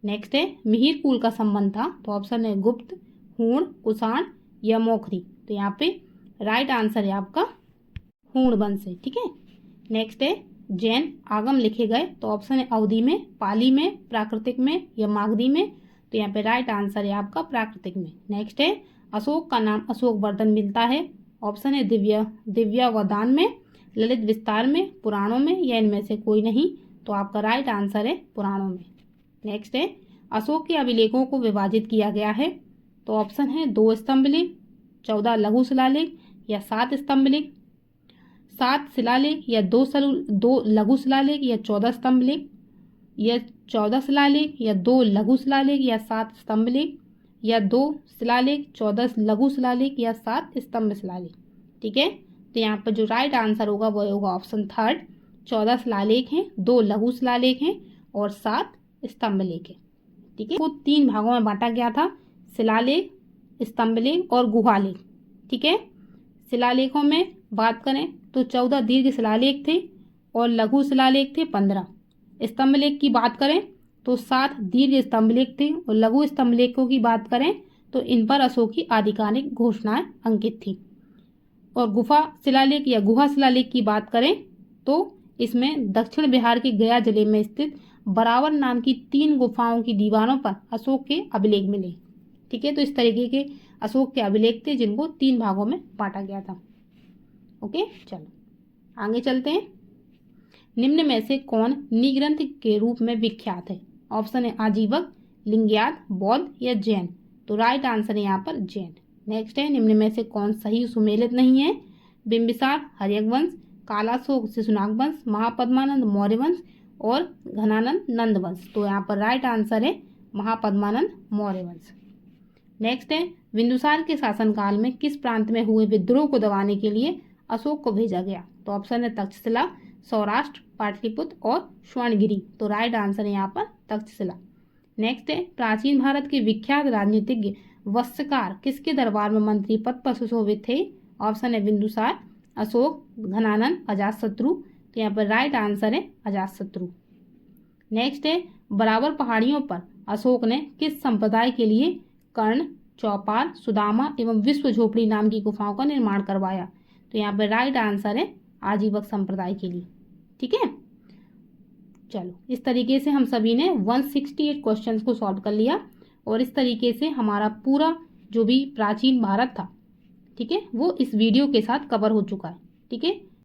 नेक्स्ट है मिहिर कुल का संबंध था? तो ऑप्शन है गुप्त, हूण, कुषाण या मोखरी। तो यहाँ पे राइट आंसर है आपका हूण वंश है। ठीक है, नेक्स्ट है जैन आगम लिखे गए? तो ऑप्शन है अवधी में, पाली में, प्राकृतिक में या मागधी में। तो यहाँ पे राइट आंसर है आपका प्राकृतिक में। नेक्स्ट है अशोक का नाम अशोक वर्धन मिलता है? ऑप्शन है दिव्यावदान में, ललित विस्तार में, पुराणों में या इनमें से कोई नहीं। तो आपका राइट आंसर है पुराणों में। नेक्स्ट है अशोक के अभिलेखों को विभाजित किया गया है? तो ऑप्शन है 2 स्तंभलेख, 14 लघु शिलालेख या 7 स्तंभलेख, 7 शिलालेख या 2 लघु शिलालेख या 14 स्तंभलेख, या 14 शिलालेख या 2 लघु शिलालेख या 7 स्तंभलेख, या 2 शिलालेख, 14 लघु शिलालेख या 7 स्तंभ शिलालेख। ठीक है, तो यहाँ पर जो राइट आंसर होगा वो होगा ऑप्शन थर्ड, 14 शिलालेख हैं, 2 लघु शिलालेख हैं और 7 स्तंभलेख है। ठीक है, वो 3 भागों में बांटा गया था, शिलालेख, स्तंभलेख और गुहालेख। ठीक है, शिलालेखों में बात करें तो 14 दीर्घ शिलालेख थे और लघु शिलालेख थे 15। स्तंभलेख की बात करें तो 7 दीर्घ स्तंभलेख थे और लघु स्तंभलेखों की बात करें तो इन पर अशोक की आधिकारिक घोषणाएं अंकित थी। और गुफा शिलालेख या गुहा शिलालेख की बात करें तो इसमें दक्षिण बिहार के गया जिले में स्थित बरावर नाम की 3 गुफाओं की दीवारों पर अशोक के अभिलेख मिले। ठीक है, तो इस तरीके के अशोक के अभिलेख थे जिनको 3 भागों में बांटा गया था। ओके, चलो आगे चलते हैं। निम्न में से कौन निग्रंथ के रूप में विख्यात है? ऑप्शन है आजीवक, लिंगयात, बौद्ध या जैन। तो राइट आंसर है यहाँ पर जैन। नेक्स्ट है, निम्न में से कौन सही सुमेलित नहीं है? बिंबिसार हर्यक वंश, कालाशोक शिशुनाग वंश, महापद्मानंद मौर्य वंश और घनानंद नंद वंश। तो यहाँ पर राइट आंसर है महापद्मानंद मौर्य वंश। नेक्स्ट है, बिंदुसार के शासनकाल में किस प्रांत में हुए विद्रोह को दबाने के लिए अशोक को भेजा गया? तो ऑप्शन है तक्षशिला, सौराष्ट्र, पाटलिपुत्र और स्वर्णगिरी। तो राइट आंसर है यहाँ पर तक्षशिला। नेक्स्ट है, प्राचीन भारत के विख्यात राजनीतिज्ञ वत्सकार किसके दरबार में मंत्री पद पर सुशोभित थे? ऑप्शन है बिंदुसार, अशोक, घनानंद, अजातशत्रु। तो यहाँ पर राइट आंसर है अजातशत्रु। नेक्स्ट है, बराबर पहाड़ियों पर अशोक ने किस संप्रदाय के लिए कर्ण, चौपाल, सुदामा एवं विश्व झोपड़ी नाम की गुफाओं का निर्माण करवाया? तो यहाँ पर राइट आंसर है आजीवक संप्रदाय के लिए। ठीक है, चलो इस तरीके से हम सभी ने 168 क्वेश्चंस को सॉल्व कर लिया और इस तरीके से हमारा पूरा जो भी प्राचीन भारत था, ठीक है, वो इस वीडियो के साथ कवर हो चुका है। ठीक है,